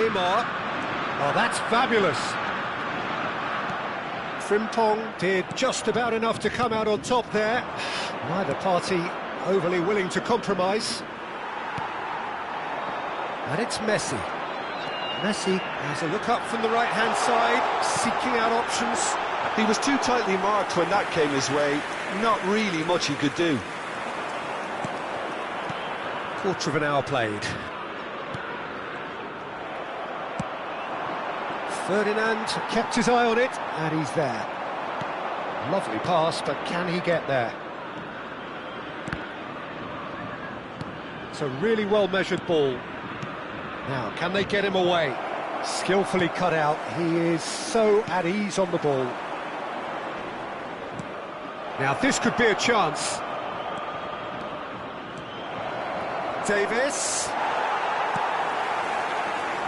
Neymar. Oh, that's fabulous. Frimpong did just about enough to come out on top there. Neither party overly willing to compromise. And it's Messi. Messi has a look up from the right-hand side, seeking out options. He was too tightly marked when that came his way. Not really much he could do. Quarter of an hour played. Ferdinand kept his eye on it, and he's there. Lovely pass, but can he get there? It's a really well-measured ball. Now, can they get him away? Skillfully cut out. He is so at ease on the ball. Now, this could be a chance. Davis.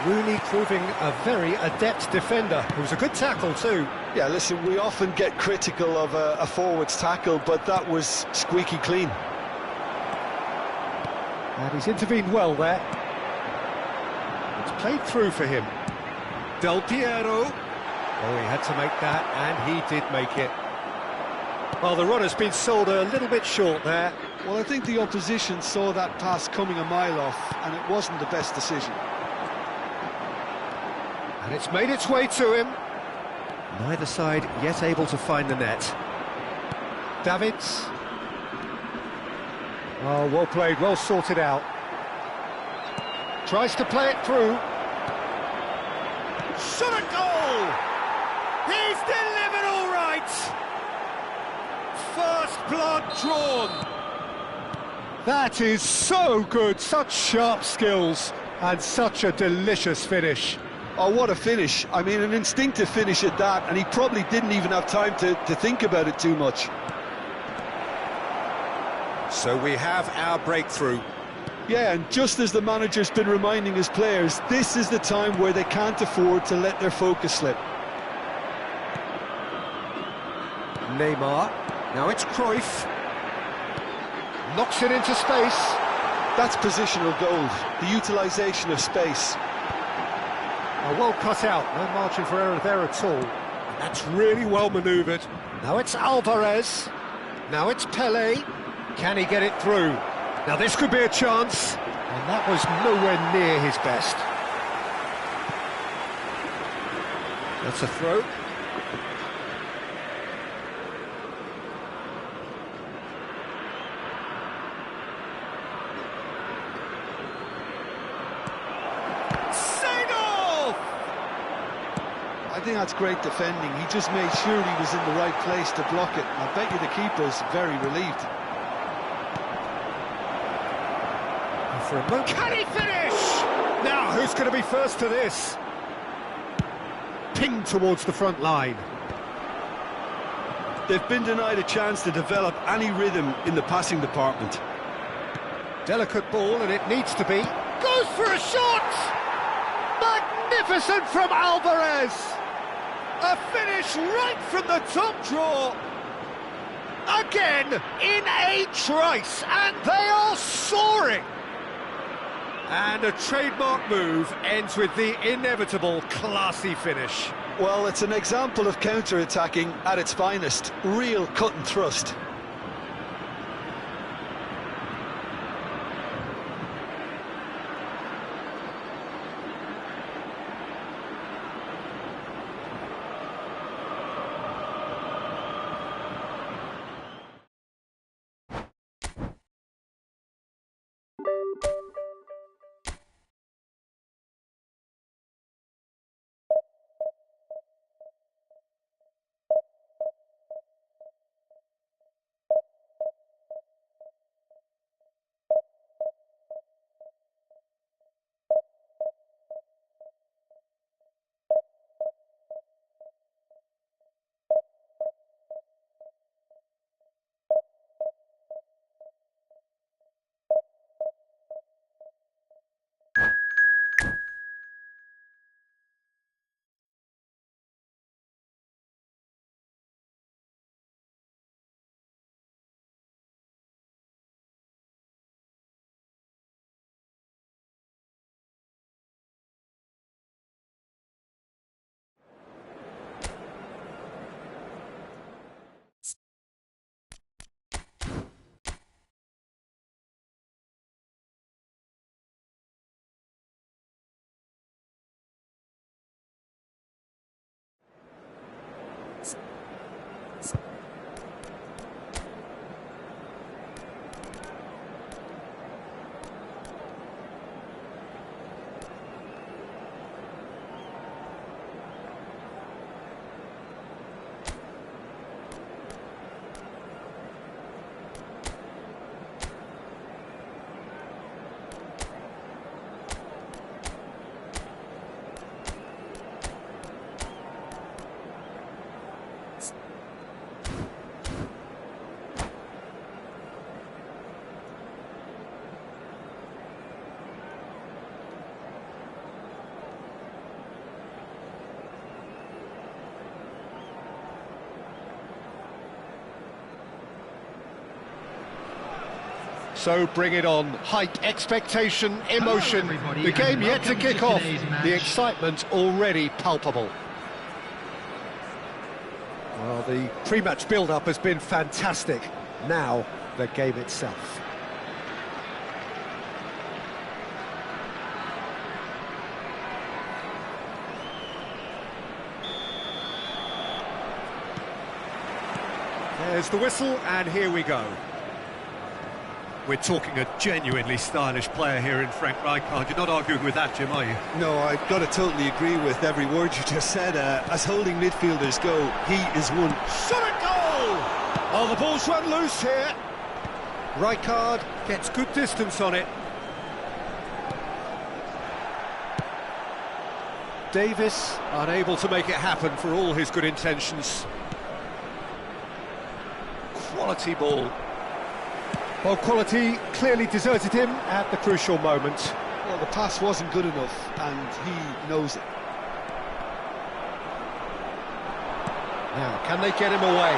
Rooney proving a very adept defender. It was a good tackle too. Yeah, listen, we often get critical of a forward's tackle, but that was squeaky clean. And he's intervened well there. It's played through for him. Del Piero. Oh, he had to make that, and he did make it. Well, the run has been sold a little bit short there. Well, I think the opposition saw that pass coming a mile off, and it wasn't the best decision. And it's made its way to him. Neither side yet able to find the net. Davids. Oh, well played, well sorted out. Tries to play it through. Shot a goal! He's delivered all right! First blood drawn. That is so good, such sharp skills, and such a delicious finish. Oh, what a finish. I mean, an instinctive finish at that, and he probably didn't even have time to think about it too much. So we have our breakthrough. Yeah, and just as the manager's been reminding his players, this is the time where they can't afford to let their focus slip. Neymar. Now it's Cruyff. Knocks it into space. That's positional gold, the utilisation of space. Oh, well cut out, no margin for error there at all. And that's really well manoeuvred. Now it's Alvarez. Now it's Pele. Can he get it through? Now this could be a chance. And that was nowhere near his best. That's a throw. I think that's great defending. He just made sure he was in the right place to block it. I bet you the keeper's very relieved. And for a moment, can he finish? Now, who's going to be first to this? Pinged towards the front line. They've been denied a chance to develop any rhythm in the passing department. Delicate ball, and it needs to be. Goes for a shot! Magnificent from Alvarez! A finish right from the top draw. Again, in a trice, and they are soaring. And a trademark move ends with the inevitable classy finish. Well, it's an example of counter-attacking at its finest. Real cut and thrust. So bring it on. Hype, expectation, emotion. The game yet to kick off. The excitement already palpable. Well, the pre-match build-up has been fantastic. Now, the game itself. There's the whistle, and here we go. We're talking a genuinely stylish player here in Frank Rijkaard. You're not arguing with that, Jim, are you? No, I've got to totally agree with every word you just said. As holding midfielders go, he is one. Shot at goal! Oh, the ball's run loose here. Rijkaard gets good distance on it. Davis unable to make it happen for all his good intentions. Quality ball. Well, quality clearly deserted him at the crucial moment. Well, the pass wasn't good enough, and he knows it. Now, can they get him away?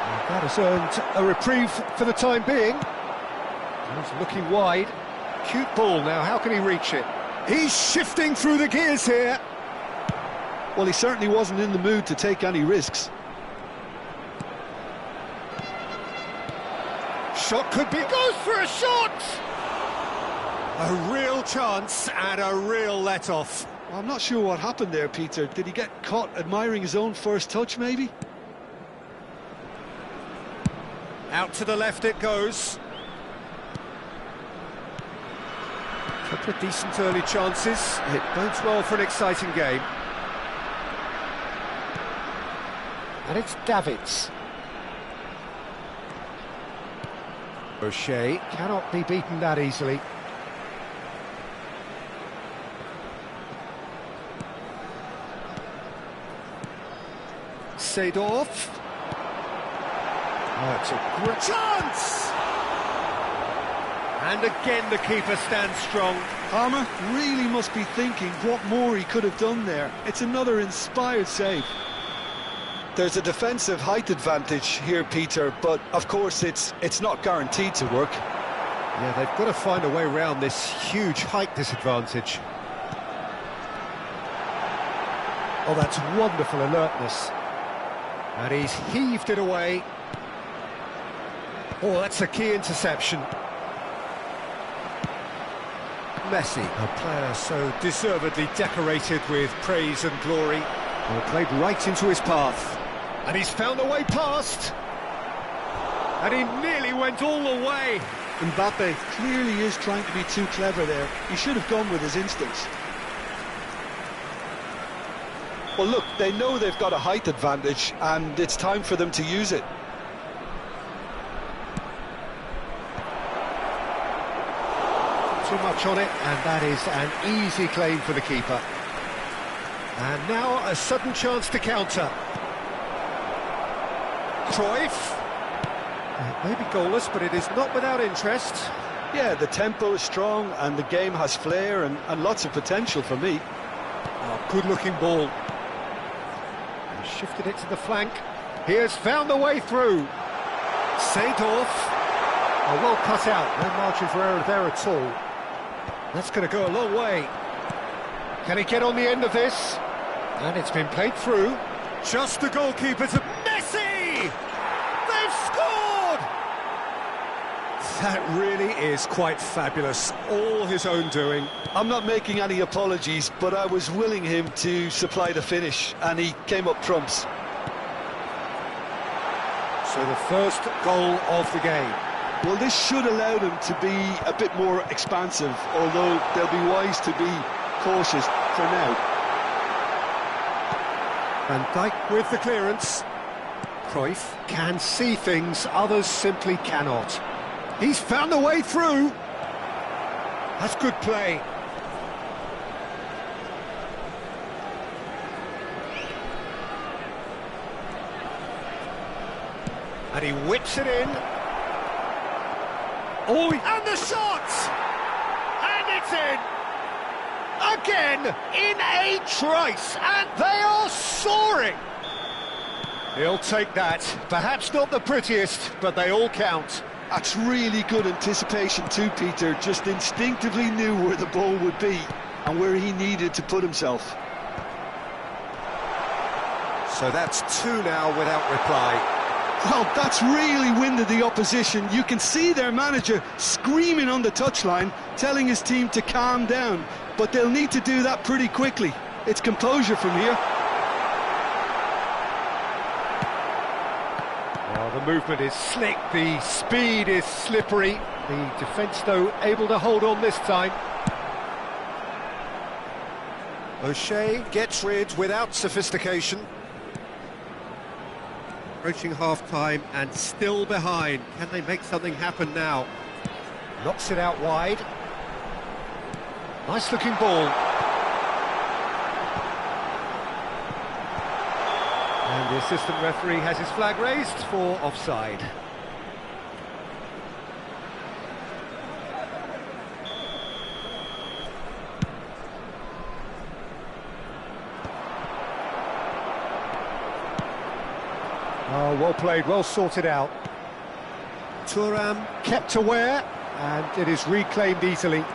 And that has earned a reprieve for the time being. He's looking wide. Cute ball now, how can he reach it? He's shifting through the gears here. Well, he certainly wasn't in the mood to take any risks. Shot could be... Goes for a shot! A real chance and a real let-off. Well, I'm not sure what happened there, Peter. Did he get caught admiring his own first touch, maybe? Out to the left it goes. Couple of decent early chances. It bodes well for an exciting game. And it's Davids. O'Shea cannot be beaten that easily. Seedorf. Oh, it's a great chance! And again the keeper stands strong. Palmer really must be thinking what more he could have done there. It's another inspired save. There's a defensive height advantage here, Peter, but of course it's not guaranteed to work. Yeah, they've got to find a way around this huge height disadvantage. Oh, that's wonderful alertness. And he's heaved it away. Oh, that's a key interception. Messi, a player so deservedly decorated with praise and glory. Well, played right into his path. And he's found a way past. And he nearly went all the way. Mbappe clearly is trying to be too clever there. He should have gone with his instincts. Well, look, they know they've got a height advantage, and it's time for them to use it. Too much on it, and that is an easy claim for the keeper. And now a sudden chance to counter. Cruyff. It may be goalless, but it is not without interest. Yeah, the tempo is strong, and the game has flair and lots of potential for me. Oh, good-looking ball. He shifted it to the flank. He has found the way through. Seedorf. Oh, well cut out. No margin for error there at all. That's going to go a long way. Can he get on the end of this? And it's been played through. Just the goalkeeper to Messi! They've scored! That really is quite fabulous. All his own doing. I'm not making any apologies, but I was willing him to supply the finish, and he came up trumps. So the first goal of the game. Well, this should allow them to be a bit more expansive, although they'll be wise to be cautious for now. Van Dijk with the clearance. Cruyff can see things others simply cannot. He's found a way through. That's good play. And he whips it in. Oh, and the shot! And it's in! Again, in a trice, and they are soaring! He'll take that. Perhaps not the prettiest, but they all count. That's really good anticipation too, Peter. Just instinctively knew where the ball would be and where he needed to put himself. So that's two now without reply. Well, that's really winded the opposition. You can see their manager screaming on the touchline, telling his team to calm down. But they'll need to do that pretty quickly. It's composure from here. Well, the movement is slick, the speed is slippery. The defence, though, able to hold on this time. O'Shea gets rid without sophistication. Approaching half-time and still behind. Can they make something happen now? Knocks it out wide. Nice looking ball. And the assistant referee has his flag raised for offside. Oh, well played, well sorted out. Thuram kept aware, and it is reclaimed easily.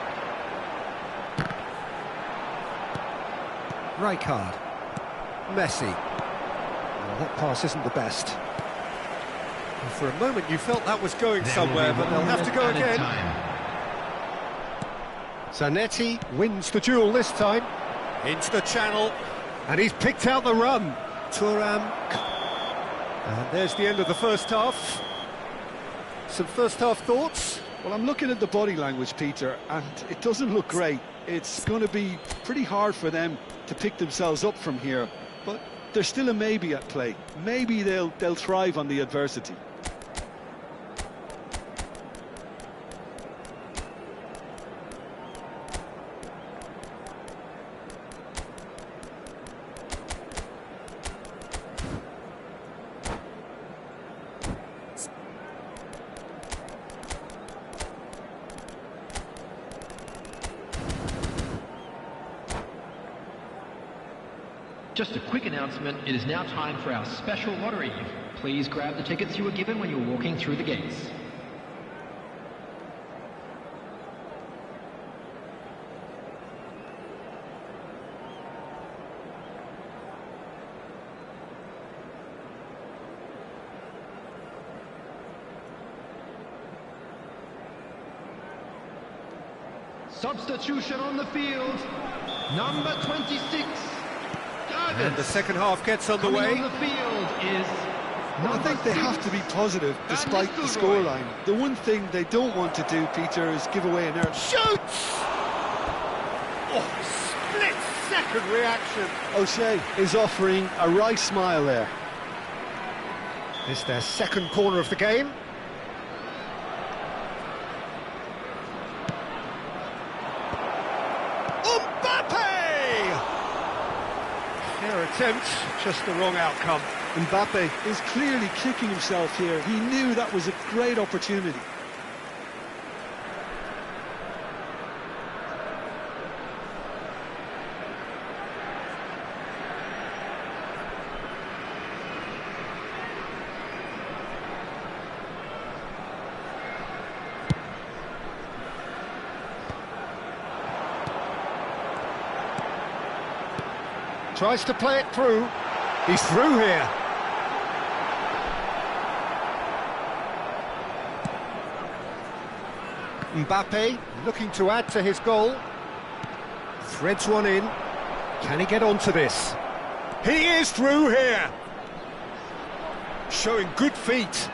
Rijkaard. Messi. Well, that pass isn't the best. Well, for a moment you felt that was going somewhere, but they'll have to go again. Zanetti wins the duel this time. Into the channel, and he's picked out the run. Thuram. And there's the end of the first half. Some first half thoughts? Well, I'm looking at the body language, Peter, and it doesn't look great. It's going to be pretty hard for them to pick themselves up from here, but there's still a maybe at play. Maybe they'll thrive on the adversity. Just a quick announcement, it is now time for our special lottery. Please grab the tickets you were given when you were walking through the gates. Substitution on the field, number 26. And the second half gets underway. On the field is I think they have to be positive despite the scoreline. The one thing they don't want to do, Peter, is give away an error. Shoots! Oh, split-second reaction. O'Shea is offering a wry smile there. It's their second corner of the game. Their attempt, just the wrong outcome. Mbappe is clearly kicking himself here. He knew that was a great opportunity. Tries to play it through. He's through here. Mbappe looking to add to his goal. Threads one in. Can he get onto this? He is through here. Showing good feet.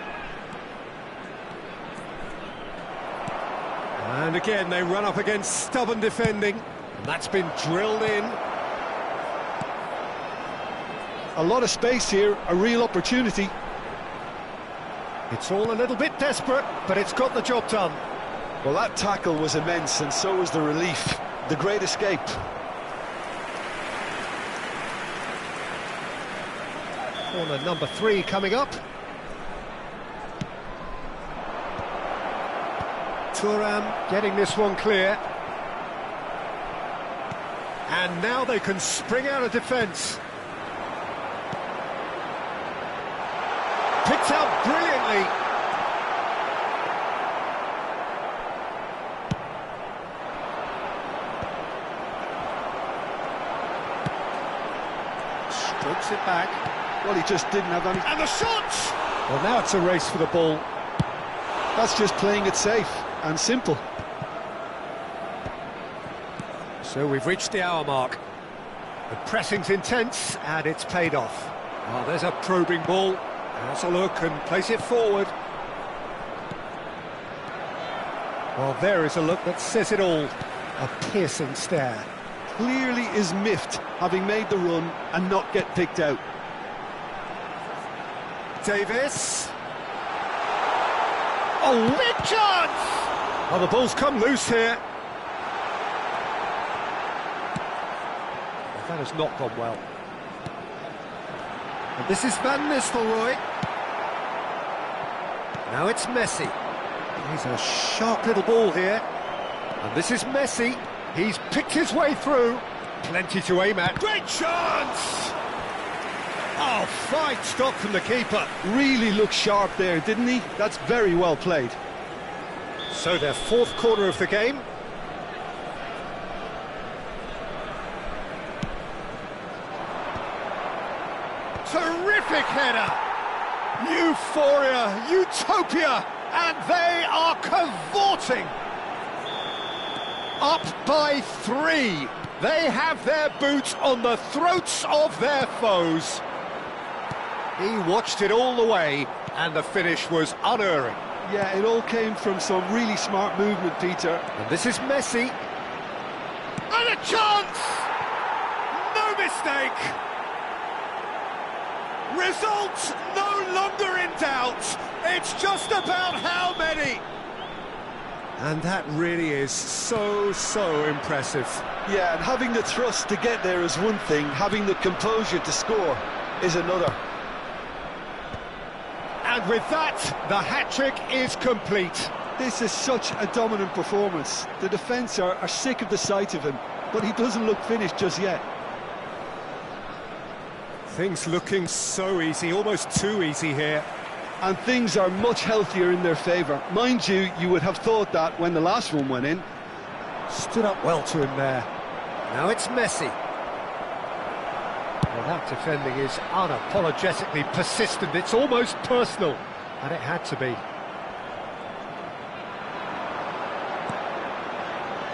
And again they run up against stubborn defending. And that's been drilled in. A lot of space here, a real opportunity. It's all a little bit desperate, but it's got the job done. Well, that tackle was immense, and so was the relief. The great escape. Corner number 3 coming up. Thuram getting this one clear. And now they can spring out of defence. Picked out brilliantly. Strokes it back. Well, he just didn't have any... And the shot! Well, now it's a race for the ball. That's just playing it safe and simple. So we've reached the hour mark. The pressing's intense, and it's paid off. Oh, there's a probing ball. Has a look and place it forward. Well, there is a look that says it all. A piercing stare. Clearly is miffed, having made the run and not get picked out. Davis. Oh, big chance! Oh, the ball's come loose here. That has not gone well. And this is Van Nistelrooy. Now it's Messi. He's a sharp little ball here. And this is Messi. He's picked his way through. Plenty to aim at. Great chance! Oh, fine stop from the keeper. Really looked sharp there, didn't he? That's very well played. So their fourth corner of the game. Terrific header! Euphoria, utopia, and they are cavorting! Up by 3. They have their boots on the throats of their foes. He watched it all the way, and the finish was unerring. Yeah, it all came from some really smart movement, Peter. And this is Messi. And a chance! No mistake! Result no longer in doubt. It's just about how many. And that really is so impressive. Yeah, and having the thrust to get there is one thing, having the composure to score is another. And with that, the hat-trick is complete. This is such a dominant performance. The defence are sick of the sight of him, but he doesn't look finished just yet. Things looking so easy, almost too easy here. And things are much healthier in their favour. Mind you, you would have thought that when the last one went in. Stood up well to him there. Now it's Messi. Well, that defending is unapologetically persistent. It's almost personal, and it had to be.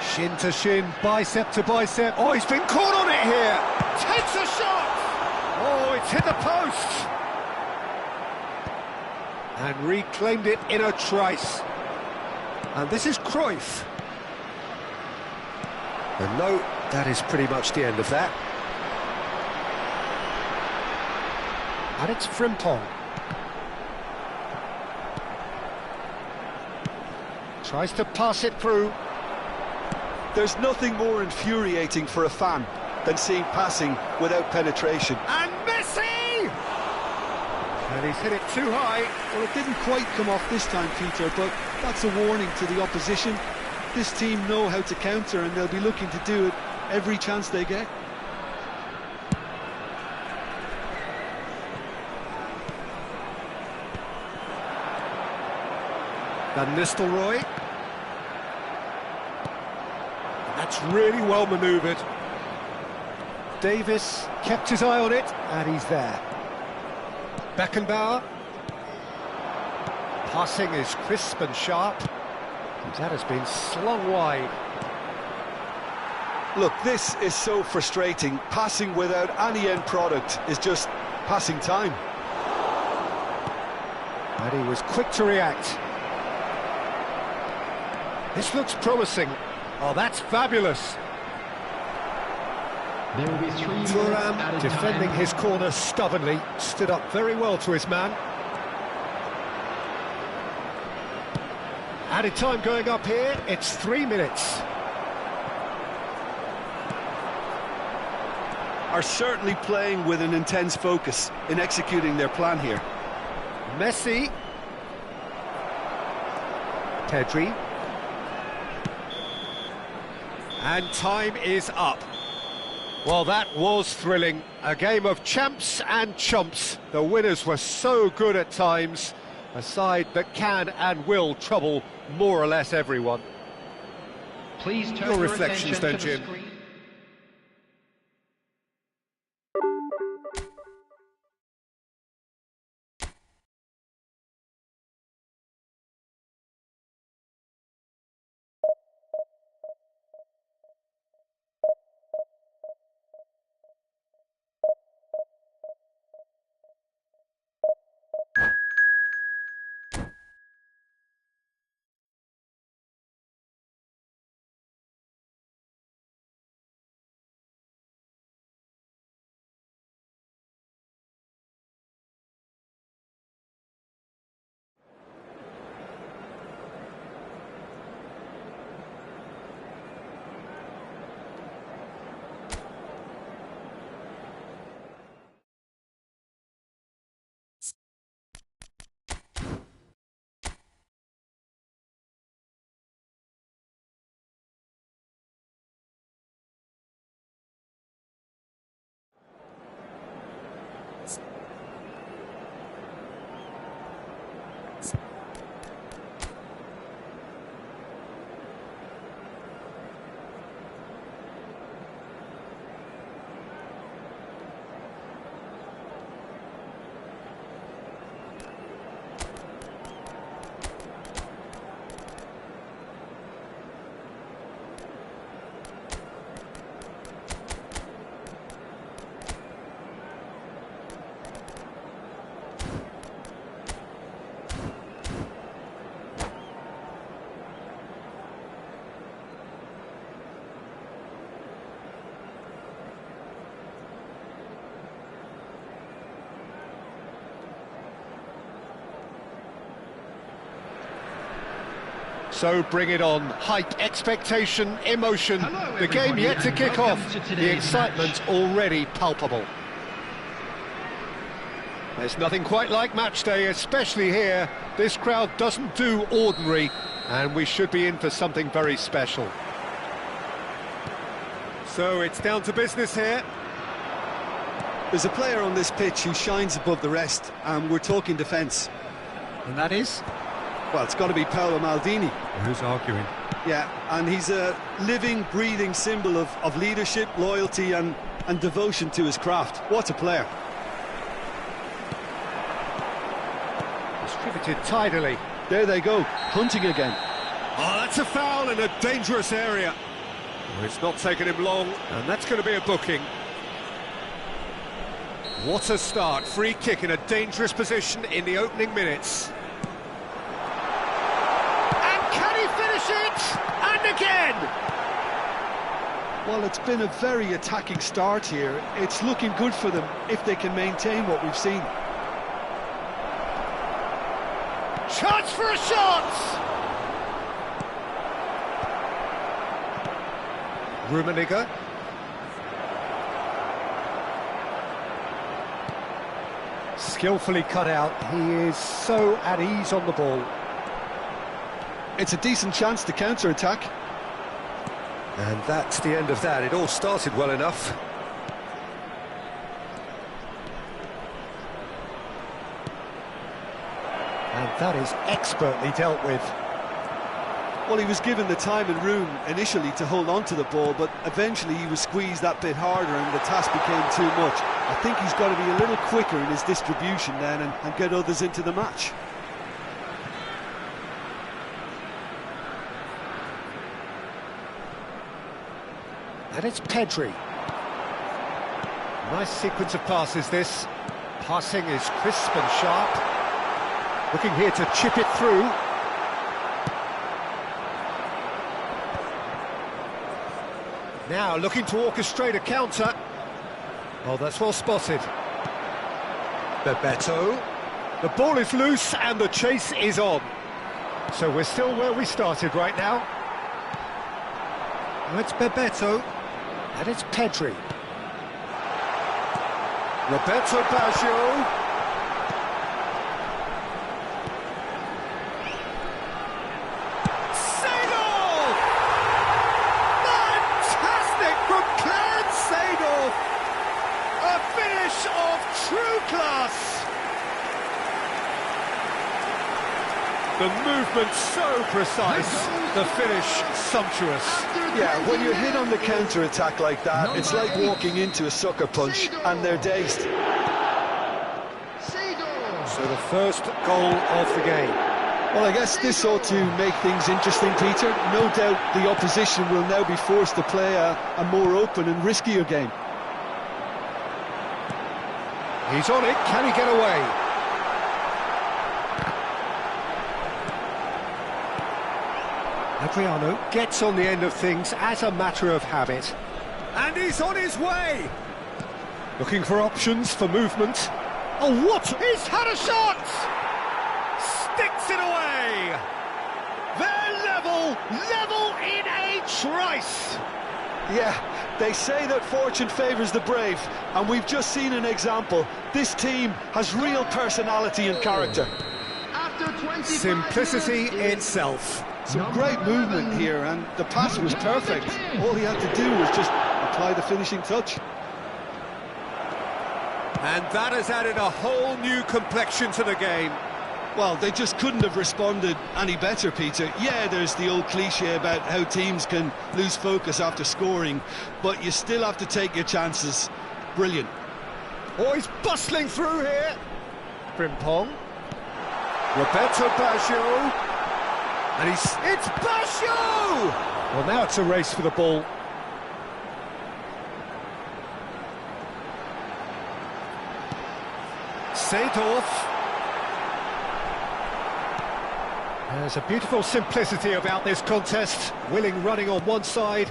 Shin to shin, bicep to bicep. Oh, he's been caught on it here. Takes a shot! Oh, it's hit the post! And reclaimed it in a trice. And this is Cruyff. And no, that is pretty much the end of that. And it's Frimpong. Tries to pass it through. There's nothing more infuriating for a fan than seeing passing without penetration. And Messi! And he's hit it too high. Well, it didn't quite come off this time, Peter, but that's a warning to the opposition. This team know how to counter, and they'll be looking to do it every chance they get. Van Nistelrooy. That's really well manoeuvred. Davis kept his eye on it, and he's there. Beckenbauer. Passing is crisp and sharp. And that has been slung wide. Look, this is so frustrating. Passing without any end product is just passing time. And he was quick to react. This looks promising. Oh, that's fabulous. There will be 3 minutes Thuram, added defending time. his corner stubbornly, stood up very well to his man. Added time going up here, it's 3 minutes. Are certainly playing with an intense focus in executing their plan here. Messi. Pedri. And time is up. Well, that was thrilling. A game of champs and chumps. The winners were so good at times. A side that can and will trouble more or less everyone. Please turn Your your reflections attention then, to the Jim. screen. So bring it on. Hype, expectation, emotion. Hello, The game everybody, yet to and kick welcome off. to The today's excitement already palpable. There's nothing quite like match day, especially here. This crowd doesn't do ordinary, and we should be in for something very special. So it's down to business here. There's a player on this pitch who shines above the rest, and we're talking defence. And that is? Well, it's got to be Paolo Maldini. Who's arguing? Yeah, and he's a living, breathing symbol of leadership, loyalty and devotion to his craft. What a player. Distributed tidily. There they go, hunting again. Oh, that's a foul in a dangerous area. Oh, it's not taken him long, and that's going to be a booking. What a start. Free kick in a dangerous position in the opening minutes. And can he finish it? And again! Well, it's been a very attacking start here. It's looking good for them if they can maintain what we've seen. Chance for a shot! Rummenigge. Skillfully cut out. He is so at ease on the ball. It's a decent chance to counter-attack. And that's the end of that. It all started well enough. And that is expertly dealt with. Well, he was given the time and room initially to hold on to the ball, but eventually he was squeezed that bit harder and the task became too much. I think he's got to be a little quicker in his distribution then and get others into the match. And it's Pedri. Nice sequence of passes, this. Passing is crisp and sharp. Looking here to chip it through. Now looking to orchestrate a counter. Oh, that's well spotted. Bebeto. The ball is loose and the chase is on. So we're still where we started right now. Oh, it's Bebeto. And it's Pedri. Roberto Baggio. True class! The movement so precise, the finish sumptuous. Yeah, when you're hit on the counter-attack like that, it's like walking into a sucker punch and they're dazed. So the first goal of the game. Well, I guess this ought to make things interesting, Peter. No doubt the opposition will now be forced to play a more open and riskier game. He's on it, can he get away? Adriano gets on the end of things as a matter of habit. And he's on his way! Looking for options for movement. Oh, what? He's had a shot! Sticks it away! They're level in a trice! Yeah, they say that fortune favours the brave, and we've just seen an example. This team has real personality and character. Simplicity itself. Some great movement here, and the pass was perfect. All he had to do was just apply the finishing touch. And that has added a whole new complexion to the game. Well, they just couldn't have responded any better, Peter. Yeah, there's the old cliche about how teams can lose focus after scoring, but you still have to take your chances. Brilliant. Oh, he's bustling through here. Frimpong. Roberto Baggio. And it's Baggio! Well, now it's a race for the ball. Seedorf. There's a beautiful simplicity about this contest. Willing running on one side,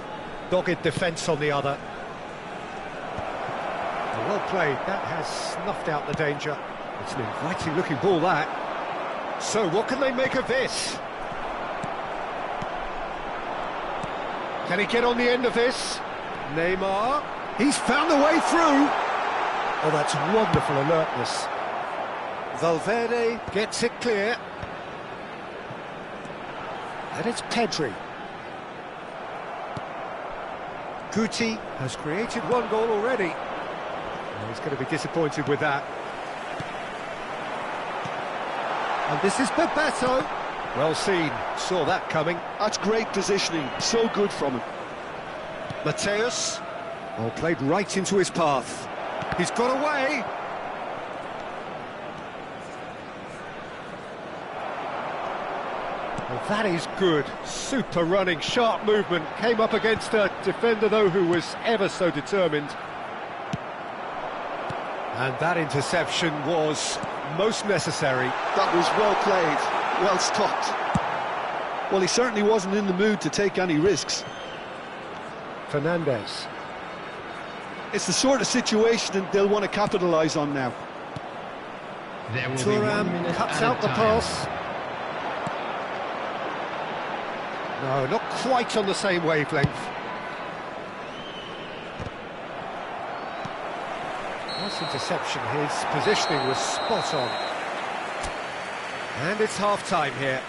dogged defence on the other. Well played, that has snuffed out the danger. It's an inviting looking ball, that. So what can they make of this? Can he get on the end of this? Neymar, he's found the way through. Oh, that's wonderful alertness. Valverde gets it clear. And it's Pedri. Guti has created one goal already. And he's going to be disappointed with that. And this is Bebeto. Well seen, saw that coming. That's great positioning, so good from him. Mateus, well, played right into his path. He's got away. Well, that is good. Super running, sharp movement. Came up against a defender, though, who was ever so determined. And that interception was most necessary. That was well played, well stopped. Well, he certainly wasn't in the mood to take any risks. Fernandes. It's the sort of situation that they'll want to capitalise on now. Thuram cuts out the pass. No, not quite on the same wavelength. Nice interception, his positioning was spot on. And it's half-time here.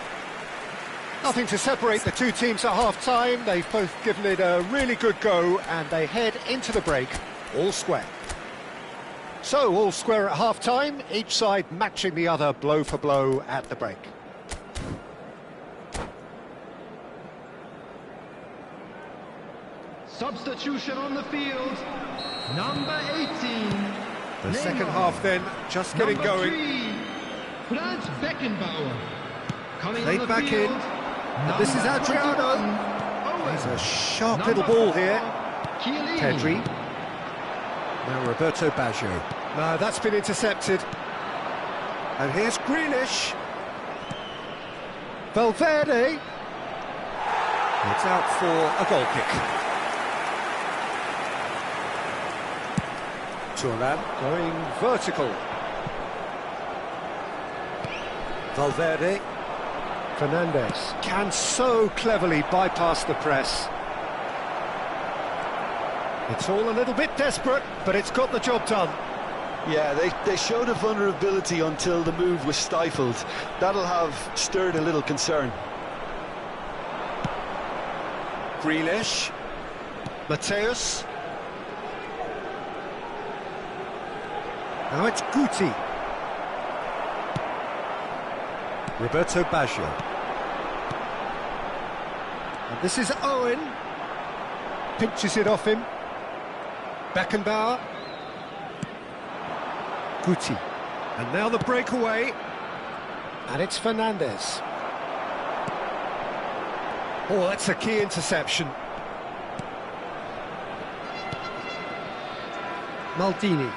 Nothing to separate the two teams at half-time. They've both given it a really good go, and they head into the break all square. So, all square at half-time, each side matching the other blow for blow at the break. Substitution on the field, number 18. The second half then, just getting Number going. 3, Franz Beckenbauer. Coming Played on the back field, in. And this is Adriano. There's a sharp little ball here. Chiellini. Pedri. Now Roberto Baggio. No, that's been intercepted. And here's Grealish. Valverde. It's out for a goal kick. Thuram going vertical. Valverde. Fernandes can so cleverly bypass the press. It's all a little bit desperate, but it's got the job done. Yeah, they showed a vulnerability until the move was stifled. That'll have stirred a little concern. Grealish. Mateus. Now it's Guti. Roberto Baggio. And this is Owen. Pinches it off him. Beckenbauer. Guti. And now the breakaway. And it's Fernandes. Oh, that's a key interception. Maldini.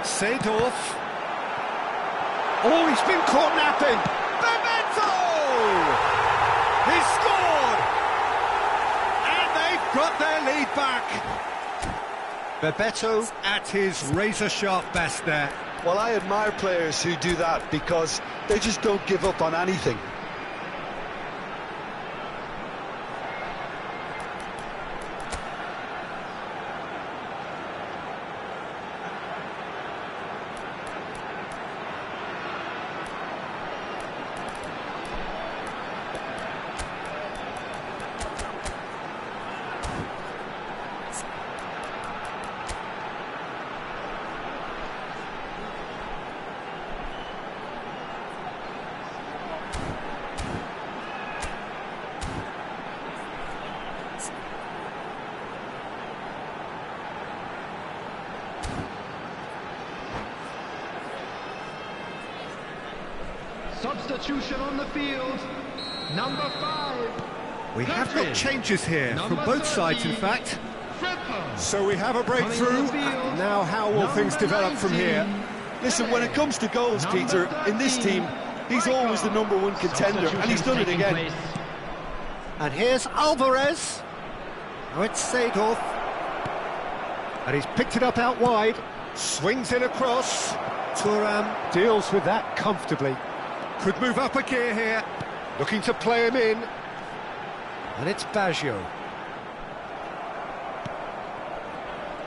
Seedorf. Oh, he's been caught napping. Bebeto! He scored! And they've got their lead back. Bebeto at his razor-sharp best there. Well, I admire players who do that because they just don't give up on anything. Substitution on the field, number 5. We have got changes here from both sides, in fact. Freppa. So we have a breakthrough. Now how will things develop from here? Listen, when it comes to goals, Peter, in this team, he's always the #1 contender, and he's done it again. And here's Alvarez. Now it's Seedorf. And he's picked it up out wide. Swings it across. Thuram deals with that comfortably. Could move up a gear here. Looking to play him in. And it's Baggio.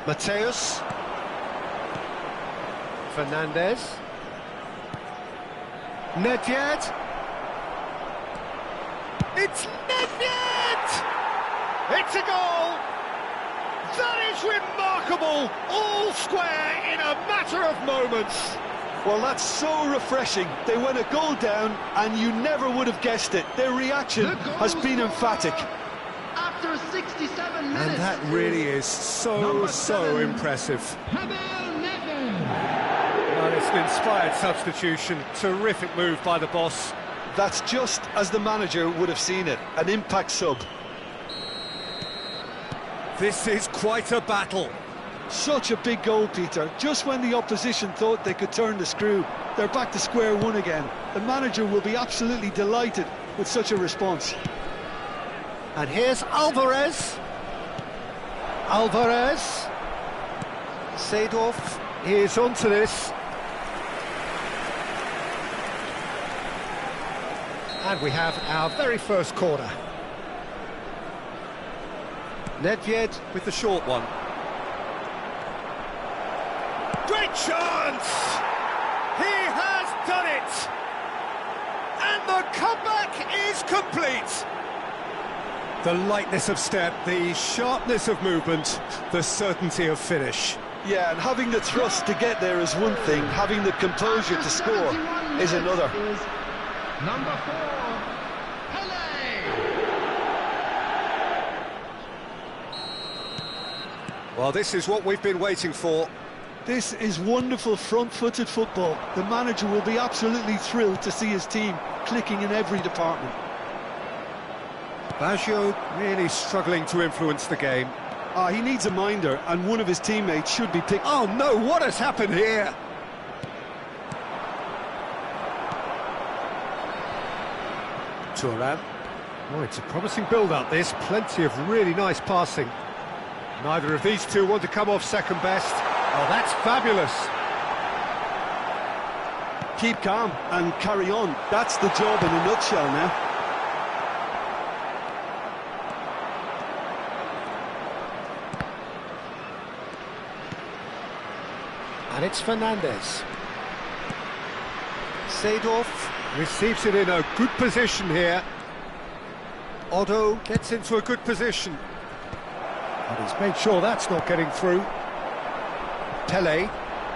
Mateus. Fernandez. Nedved. It's Nedved! It's a goal! That is remarkable! All square in a matter of moments. Well, that's so refreshing. They went a goal down, and you never would have guessed it. Their reaction has been emphatic. After 67 minutes. And that really is so impressive. Well, it's an inspired substitution. Terrific move by the boss. That's just as the manager would have seen it, an impact sub. This is quite a battle. Such a big goal, Peter. Just when the opposition thought they could turn the screw, they're back to square one again. The manager will be absolutely delighted with such a response. And here's Alvarez. Alvarez. Seedorf is onto this. And we have our very first corner. Nedved with the short one. Great chance! He has done it! And the comeback is complete! The lightness of step, the sharpness of movement, the certainty of finish. Yeah, and having the thrust to get there is one thing, having the composure to score is another. Number 4, Pele. Well, this is what we've been waiting for. This is wonderful front-footed football. The manager will be absolutely thrilled to see his team clicking in every department. Baggio really struggling to influence the game. He needs a minder, and one of his teammates should be picked. Oh no, what has happened here? Thuram. Oh, it's a promising build-up, this. Plenty of really nice passing. Neither of these two want to come off second best. Oh, that's fabulous. Keep calm and carry on. That's the job in a nutshell now. And it's Fernandez. Seedorf receives it in a good position here. Otto gets into a good position. And he's made sure that's not getting through. Pele.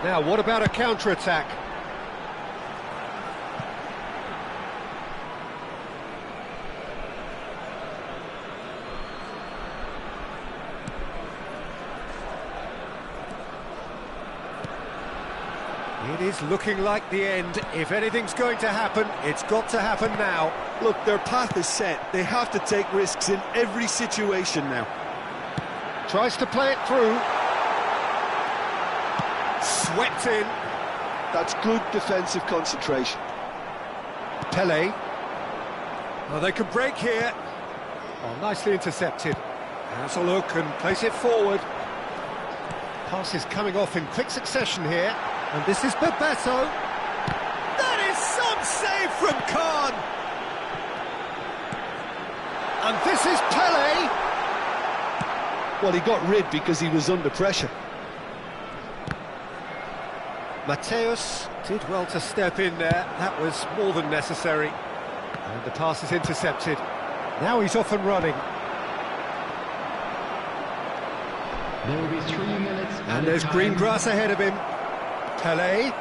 Now, what about a counter-attack? It is looking like the end. If anything's going to happen, it's got to happen now. Look, their path is set. They have to take risks in every situation now. Tries to play it through. Swept in. That's good defensive concentration. Pele. Oh, they can break here. Oh, nicely intercepted. Has a look and place it forward. Pass is coming off in quick succession here. And this is Bebeto. That is some save from Khan! And this is Pele. Well, he got rid because he was under pressure. Mateus did well to step in there. That was more than necessary. And the pass is intercepted. Now he's off and running. There will be 3 minutes. And there's green grass ahead of him. Pele.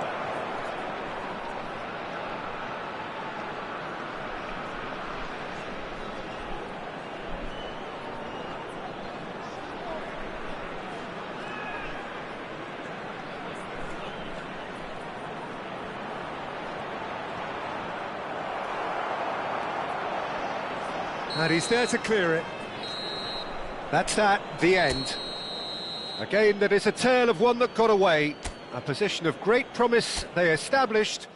And he's there to clear it. That's that, the end. A game that is a tale of one that got away. A position of great promise they established,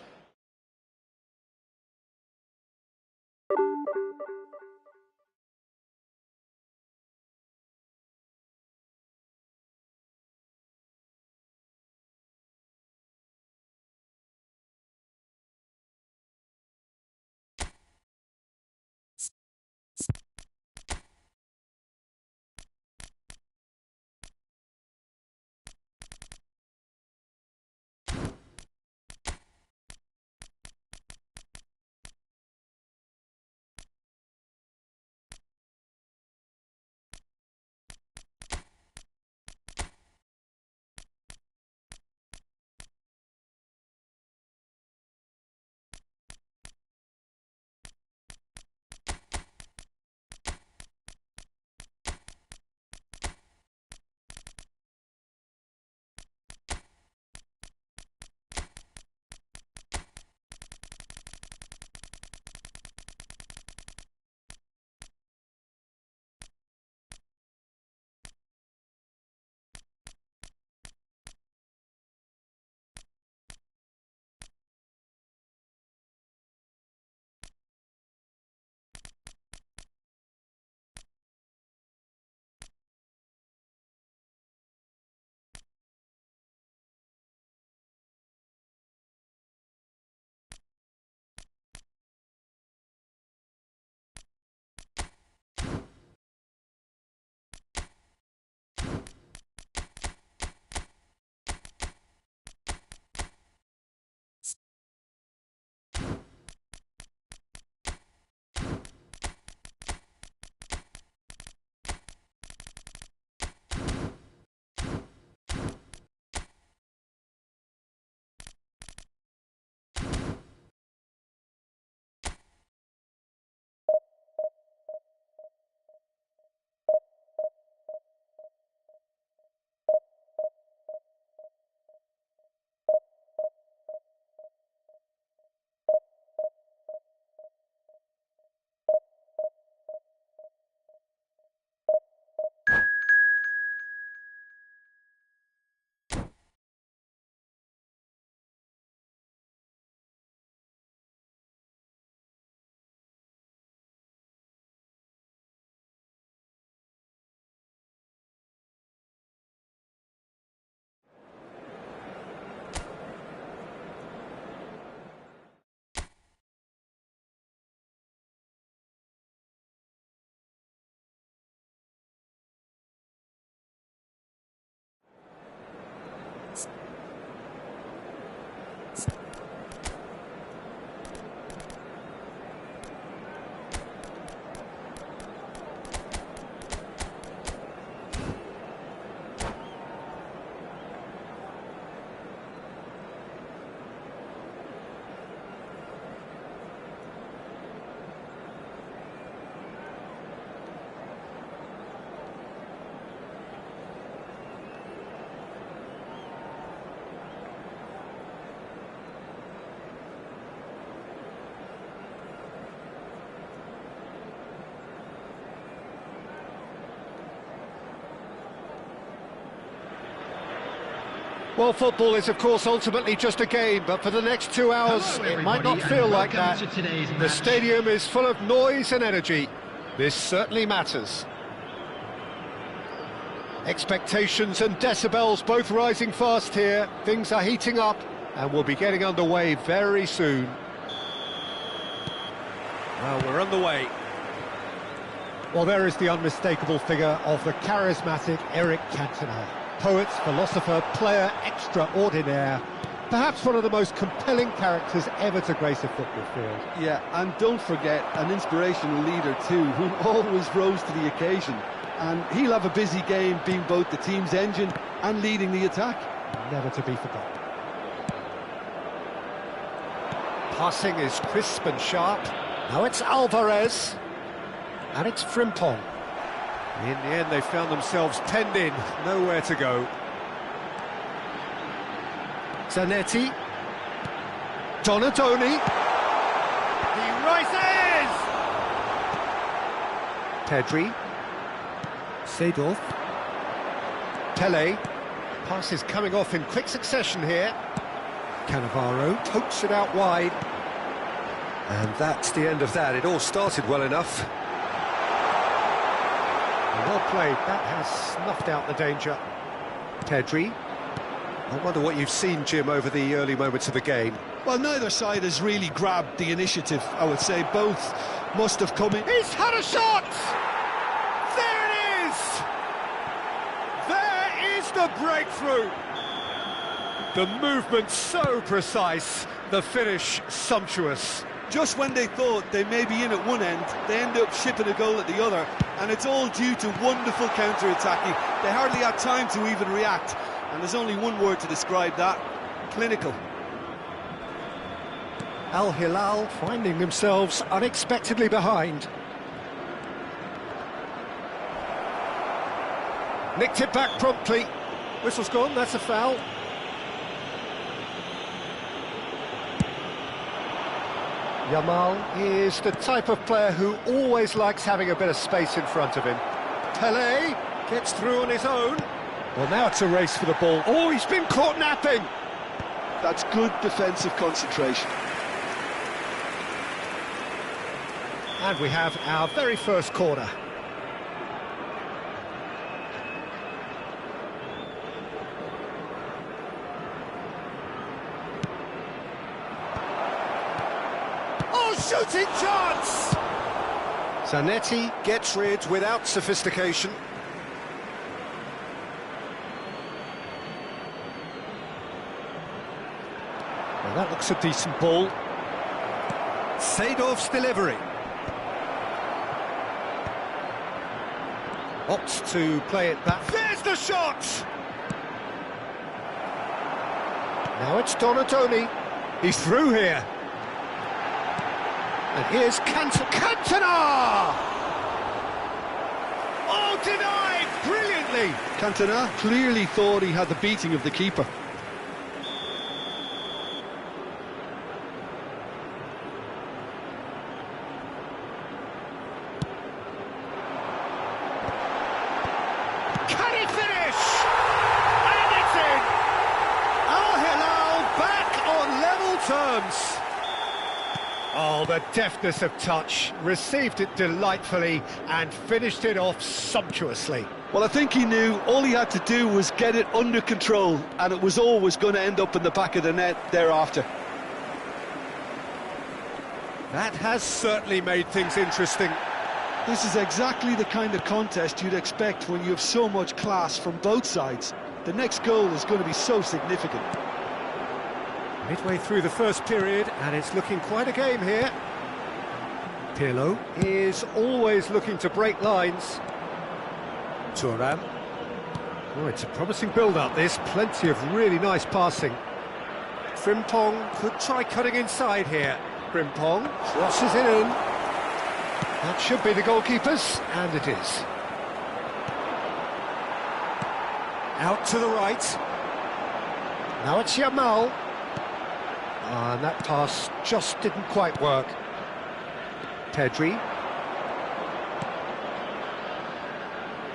Well, football is, of course, ultimately just a game, but for the next 2 hours, Hello, it might not everybody, feel and like welcome that. to today's The match. stadium is full of noise and energy. This certainly matters. Expectations and decibels both rising fast here. Things are heating up, and we'll be getting underway very soon. Well, we're underway. Well, there is the unmistakable figure of the charismatic Eric Cantona. Poet, philosopher, player extraordinaire. Perhaps one of the most compelling characters ever to grace a football field. Yeah, and don't forget, an inspirational leader too, who always rose to the occasion. And he'll have a busy game being both the team's engine and leading the attack. Never to be forgotten. Passing is crisp and sharp. Now it's Alvarez. And it's Frimpong. In the end, they found themselves penned in, nowhere to go. Zanetti. Donatoni. He rises! Pedri. Seedorf. Pele. Pass is coming off in quick succession here. Cannavaro pokes it out wide. And that's the end of that. It all started well enough. Well played. That has snuffed out the danger. Pedri. I wonder what you've seen, Jim, over the early moments of the game. Well, neither side has really grabbed the initiative, I would say. Both must have come in. He's had a shot! There it is! There is the breakthrough! The movement so precise, the finish sumptuous. Just when they thought they may be in at one end, they end up shipping a goal at the other, and it's all due to wonderful counter-attacking. They hardly had time to even react, and there's only one word to describe that: clinical. Al Hilal finding themselves unexpectedly behind. Nicked it back promptly. Whistle's gone, that's a foul. Yamal is the type of player who always likes having a bit of space in front of him. Pele gets through on his own. Well, now it's a race for the ball. Oh, he's been caught napping. That's good defensive concentration. And we have our very first corner. Shooting chance! Zanetti gets rid without sophistication. Well, that looks a decent ball. Seedorf's delivery. Opts to play it back. There's the shot! Now it's Donatoni. He's through here. And here's Cantona! Oh, denied brilliantly! Cantona clearly thought he had the beating of the keeper. Can he finish? And it's in! Al Hilal back on level terms. Oh, the deftness of touch, received it delightfully and finished it off sumptuously. Well, I think he knew all he had to do was get it under control, and it was always going to end up in the back of the net thereafter. That has certainly made things interesting. This is exactly the kind of contest you'd expect when you have so much class from both sides. The next goal is going to be so significant. Midway through the first period, and it's looking quite a game here. Pirlo is always looking to break lines. Thuram. Oh, it's a promising build-up, this. Plenty of really nice passing. Frimpong could try cutting inside here. Frimpong crosses it in. That should be the goalkeeper's, and it is. Out to the right. Now it's Yamal. And that pass just didn't quite work. Pedri.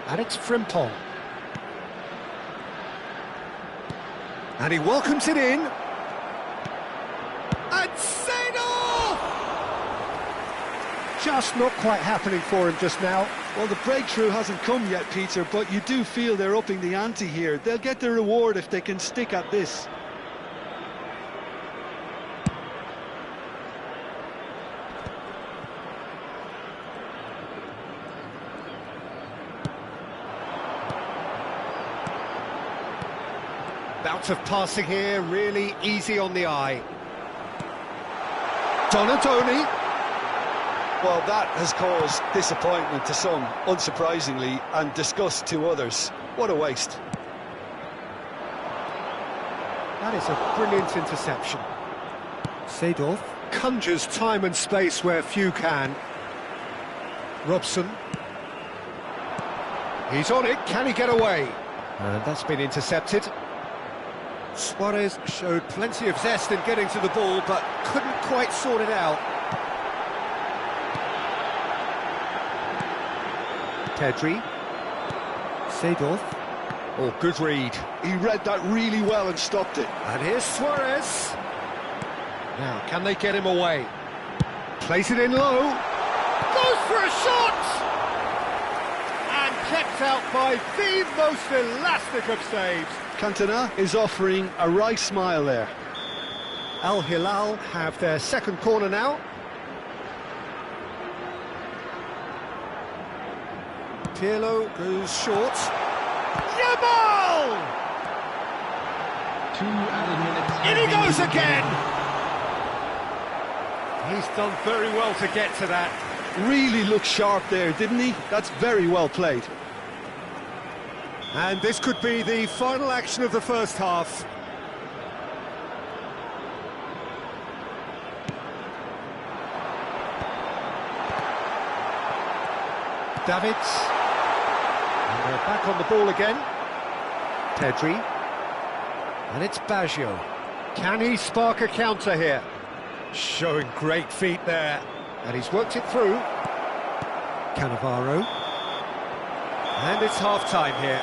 And it's Frimpong. And he welcomes it in. And Seedorf! Just not quite happening for him just now. Well, the breakthrough hasn't come yet, Peter, but you do feel they're upping the ante here. They'll get their reward if they can stick at this. Bout of passing here, really easy on the eye. Donadoni. Well, that has caused disappointment to some, unsurprisingly, and disgust to others. What a waste. That is a brilliant interception. Seedorf conjures time and space where few can. Robson. He's on it, can he get away? And that's been intercepted. Suarez showed plenty of zest in getting to the ball, but couldn't quite sort it out. Pedri. Seedorf. Oh, good read. He read that really well and stopped it. And here's Suarez. Now, can they get him away? Place it in low. Goes for a shot! And kept out by the most elastic of saves. Cantona is offering a wry smile there. Al Hilal have their second corner now. Pirlo goes short. Yamal! 2 added minutes. In he goes again! He's done very well to get to that. Really looked sharp there, didn't he? That's very well played. And this could be the final action of the first half. Davids. And they're back on the ball again. Pedri. And it's Baggio. Can he spark a counter here? Showing great feet there. And he's worked it through. Cannavaro. And it's half-time here.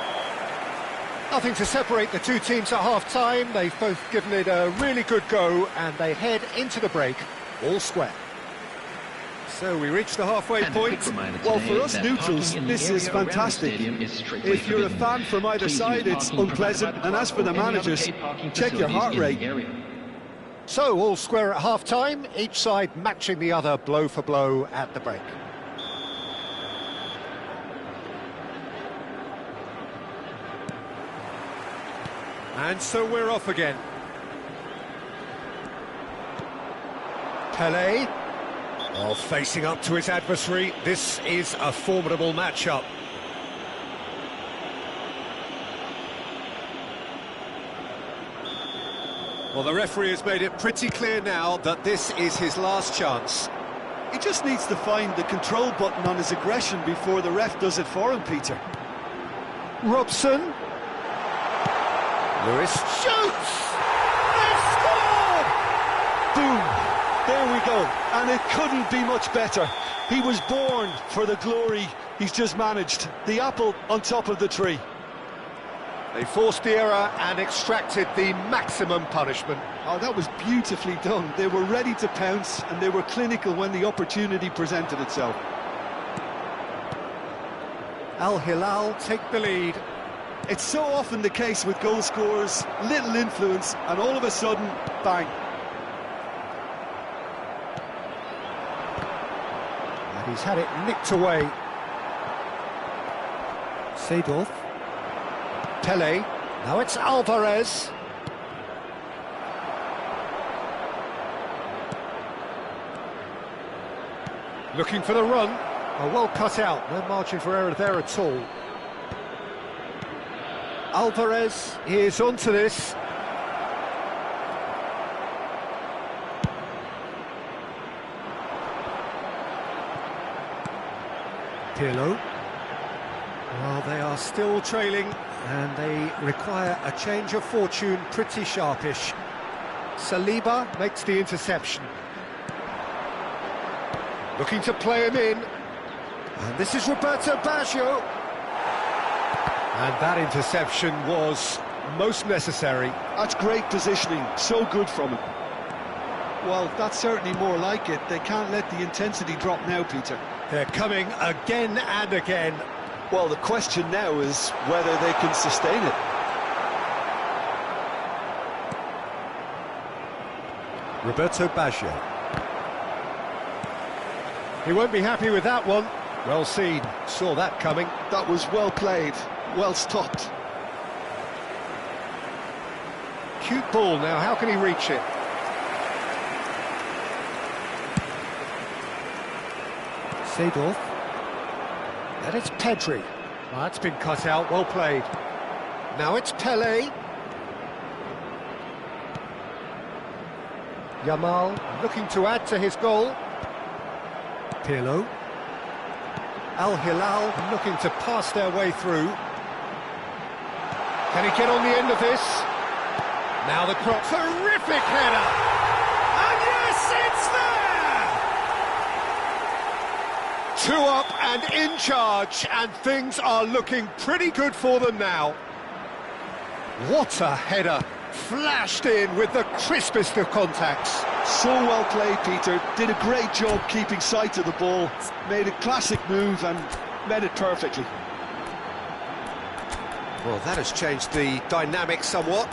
Nothing to separate the two teams at half-time. They've both given it a really good go, and they head into the break, all square. So we reach the halfway point. Well, for us neutrals, this is fantastic. If you're a fan from either side, it's unpleasant. And as for the managers, check your heart rate. So all square at half-time, each side matching the other blow for blow at the break. And so we're off again. Pelé. While facing up to his adversary, this is a formidable matchup. Well, the referee has made it pretty clear now that this is his last chance. He just needs to find the control button on his aggression before the ref does it for him, Peter. Robson. Lewis Shoots! They've scored! Boom! There we go. And it couldn't be much better. He was born for the glory he's just managed. The apple on top of the tree. They forced the error and extracted the maximum punishment. Oh, that was beautifully done. They were ready to pounce, and they were clinical when the opportunity presented itself. Al Hilal take the lead. It's so often the case with goal scorers, little influence, and all of a sudden, bang. And he's had it nicked away. Seedorf. Pelé. Now it's Alvarez. Looking for the run. Oh, well cut out. No margin for error there at all. Alvarez is onto this. Pirlo. Well, they are still trailing, and they require a change of fortune pretty sharpish. Saliba makes the interception. Looking to play him in. And this is Roberto Baggio. And that interception was most necessary. That's great positioning, so good from him. Well, that's certainly more like it. They can't let the intensity drop now, Peter. They're coming again and again. Well, the question now is whether they can sustain it. Roberto Baggio. He won't be happy with that one. Well seen, saw that coming. That was well played, well stopped. Cute ball now, how can he reach it? Seedorf. And it's Pedri. Well, that's been cut out, well played. Now it's Pele. Yamal looking to add to his goal. Pirlo. Al Hilal looking to pass their way through. Can he get on the end of this? Now the cross. Terrific header! And yes, it's there! 2 up and in charge, and things are looking pretty good for them now. What a header! Flashed in with the crispest of contacts. So well played, Peter. Did a great job keeping sight of the ball. Made a classic move and met it perfectly. Well, that has changed the dynamic somewhat.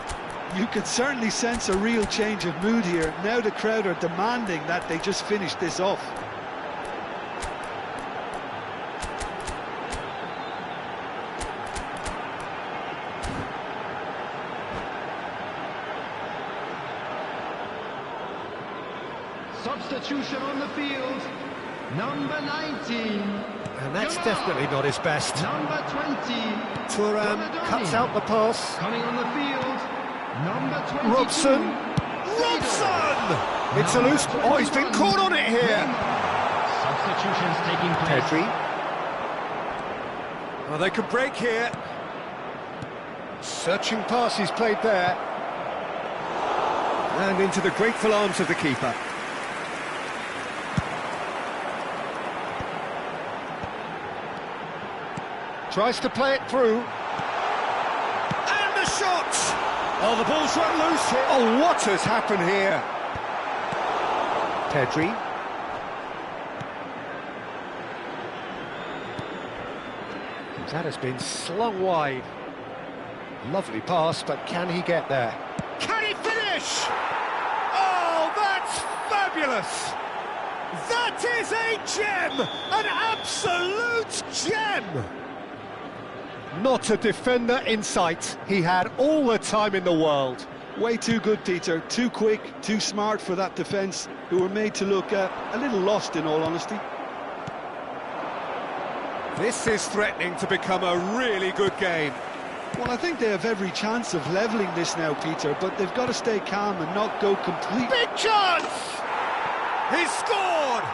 You can certainly sense a real change of mood here. Now the crowd are demanding that they just finish this off. Substitution on the field, number 19. And that's definitely not his best. Number 20. Thuram cuts out the pass. Coming on the field, number 22. Robson! It's a loose... Oh, he's been caught on it here! Substitutions taking place. Pedri. Well, they could break here. Searching pass he's played there. And into the grateful arms of the keeper. Tries to play it through. And the shot! Oh, the ball's run loose here. Oh, what has happened here? Pedri. That has been slung wide. Lovely pass, but can he get there? Can he finish? Oh, that's fabulous! That is a gem! An absolute gem! Not a defender in sight. He had all the time in the world. Way too good, Peter. Too quick, too smart for that defence, who were made to look a little lost, in all honesty. This is threatening to become a really good game. Well, I think they have every chance of levelling this now, Peter, but they've got to stay calm and not go complete. Big chance! He's scored!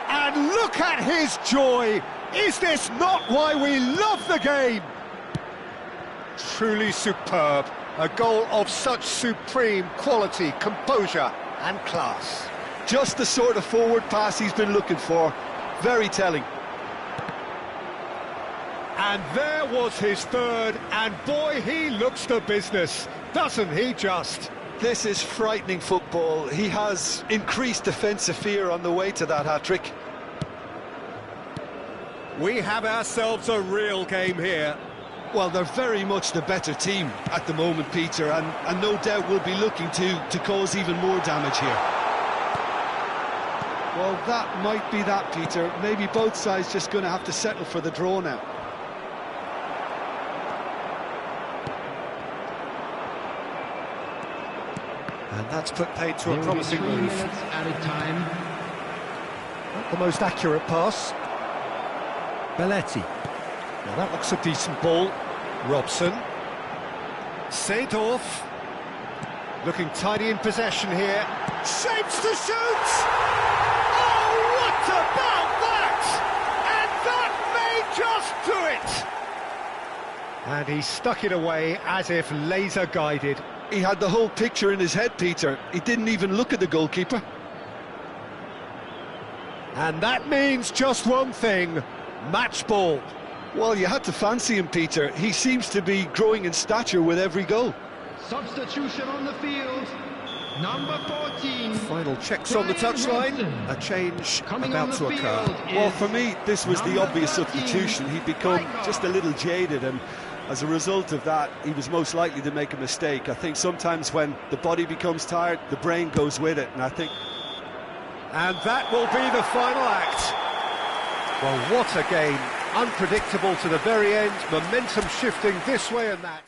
And look at his joy! Is this not why we love the game? Truly superb. A goal of such supreme quality, composure and class. Just the sort of forward pass he's been looking for. Very telling. And there was his third, and boy, he looks the business, doesn't he just? This is frightening football. He has increased defensive fear on the way to that hat-trick. We have ourselves a real game here. Well, they're very much the better team at the moment, Peter, and no doubt will be looking to cause even more damage here. Well, that might be that, Peter. Maybe both sides just going to have to settle for the draw now. And that's put paid to a promising move. 3 minutes added time. Not the most accurate pass. Belletti. Now that looks a decent ball. Robson. Seedorf. Looking tidy in possession here. Shapes to shoot! Oh, what about that? And that may just do it! And he stuck it away as if laser guided. He had the whole picture in his head, Peter. He didn't even look at the goalkeeper. And that means just one thing. Match ball. Well, you had to fancy him, Peter. He seems to be growing in stature with every goal. Substitution on the field, number 14. Final checks on the touchline. A change about to occur. Well, for me, this was the obvious substitution. He'd become just a little jaded, and as a result of that, he was most likely to make a mistake. I think sometimes when the body becomes tired, the brain goes with it, and I think... And that will be the final act. Well, what a game. Unpredictable to the very end, momentum shifting this way and that.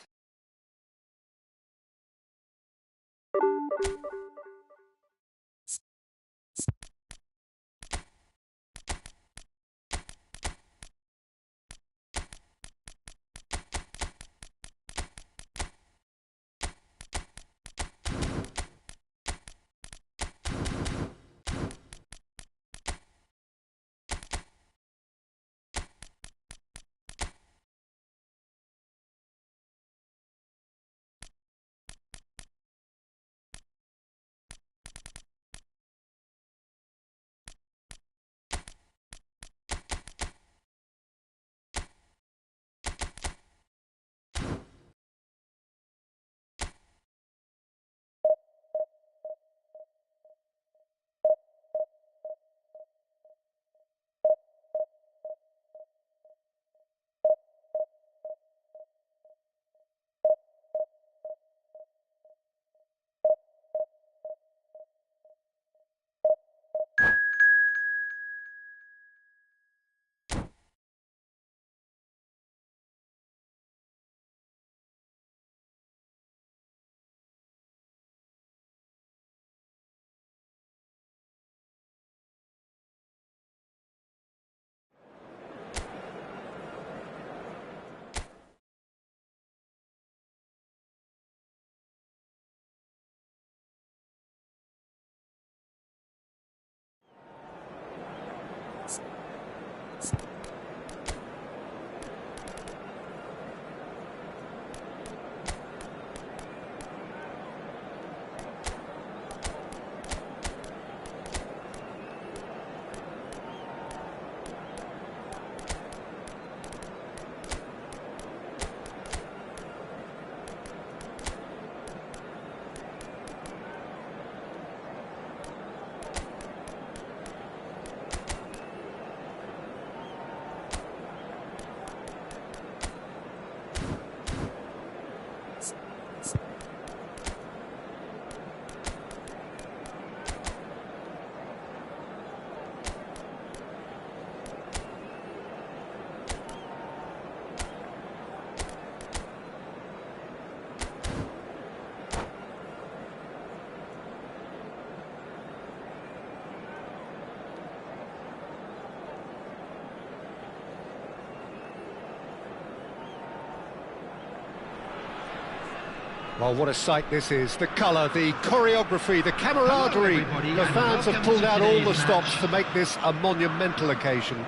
Well, what a sight this is. The colour, the choreography, the camaraderie. The fans have pulled out all the stops to make this a monumental occasion.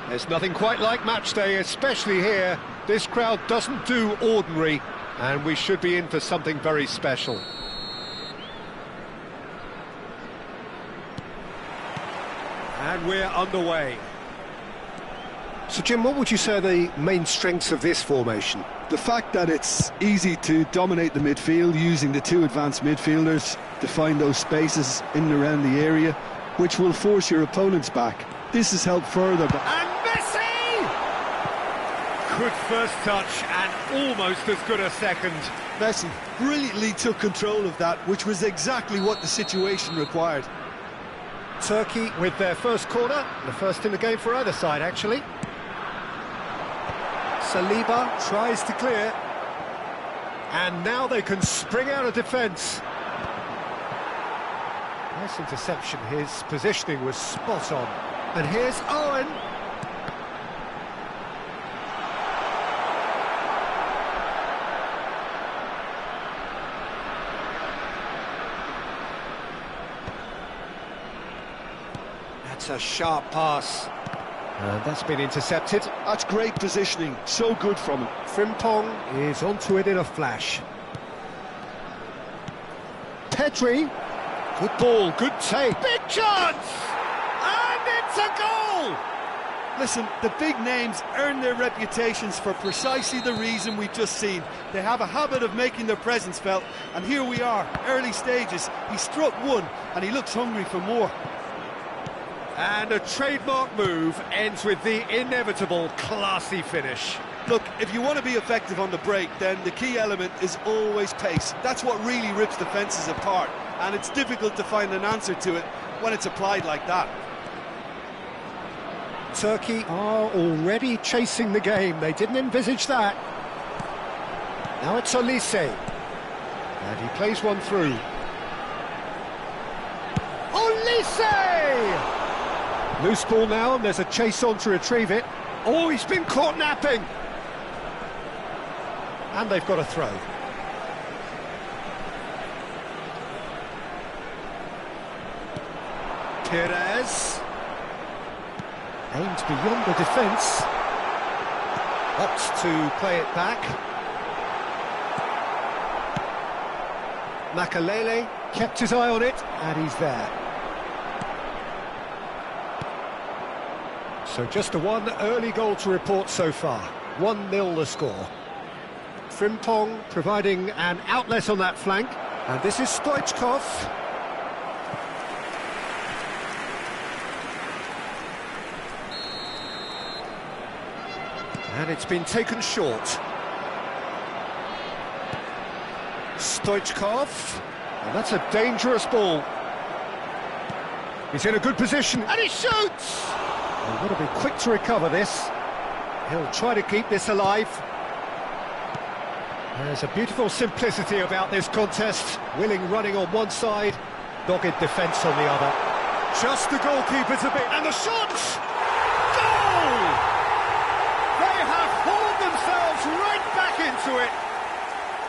There's nothing quite like match day, especially here. This crowd doesn't do ordinary, and we should be in for something very special. And we're underway. So, Jim, what would you say are the main strengths of this formation? The fact that it's easy to dominate the midfield using the two advanced midfielders to find those spaces in and around the area, which will force your opponents back. This has helped further. And Messi! Good first touch and almost as good a second. Messi brilliantly took control of that, which was exactly what the situation required. Turkey with their first corner, the first in the game for either side, actually. Saliba tries to clear, and now they can spring out of defence. Nice interception, his positioning was spot on. And here's Owen. That's a sharp pass. And that's been intercepted. That's great positioning, so good from him. Frimpong is onto it in a flash. Pedri, good ball, good take. Big chance! And it's a goal! Listen, the big names earn their reputations for precisely the reason we've just seen. They have a habit of making their presence felt, and here we are, early stages. He struck one, and he looks hungry for more. And a trademark move ends with the inevitable classy finish. Look, if you want to be effective on the break, then the key element is always pace. That's what really rips defences apart, and it's difficult to find an answer to it when it's applied like that. Turkey are already chasing the game. They didn't envisage that. Now it's Olise. And he plays one through. Olise! Loose ball now, and there's a chase on to retrieve it. Oh, he's been caught napping! And they've got a throw. Perez. Aimed beyond the defence. Opts to play it back. Makalele kept his eye on it, and he's there. So just a one early goal to report so far. 1-0 the score. Frimpong providing an outlet on that flank. And this is Stoichkov. And it's been taken short. Stoichkov. And that's a dangerous ball. He's in a good position. And he shoots! They've got to be quick to recover this. He'll try to keep this alive. There's a beautiful simplicity about this contest. Willing running on one side, dogged defence on the other. Just the goalkeeper's a bit... And the shot! Goal! They have hauled themselves right back into it.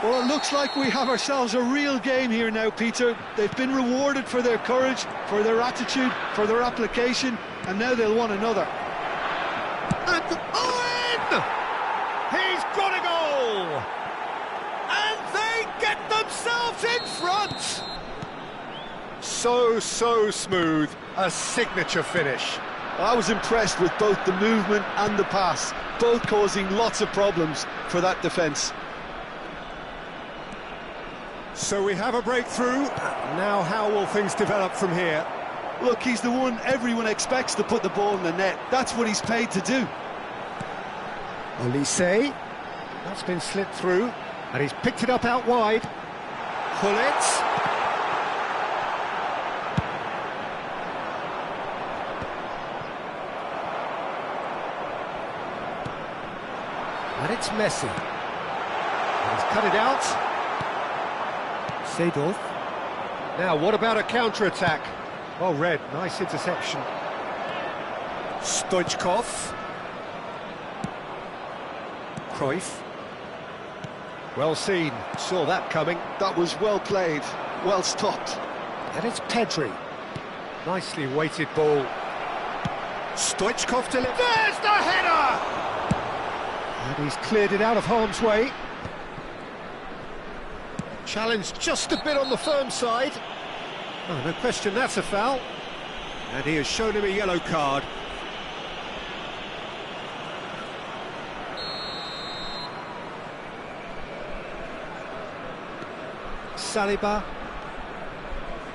Well, it looks like we have ourselves a real game here now, Peter. They've been rewarded for their courage, for their attitude, for their application, and now they'll want another. And Owen! He's got a goal! And they get themselves in front! So smooth. A signature finish. I was impressed with both the movement and the pass, both causing lots of problems for that defence. So we have a breakthrough. Now how will things develop from here? Look, he's the one everyone expects to put the ball in the net. That's what he's paid to do. Olise. That's been slipped through. And he's picked it up out wide. Hullet. And it's Messi. And he's cut it out. Seedorf. Now, what about a counter-attack? Oh, Red, nice interception. Stoichkov. Cruyff. Well seen, saw that coming. That was well played, well stopped. And it's Pedri. Nicely weighted ball. Stoichkov delivers. There's the header! And he's cleared it out of harm's way. Challenge just a bit on the firm side. Oh, no question, that's a foul. And he has shown him a yellow card. Saliba.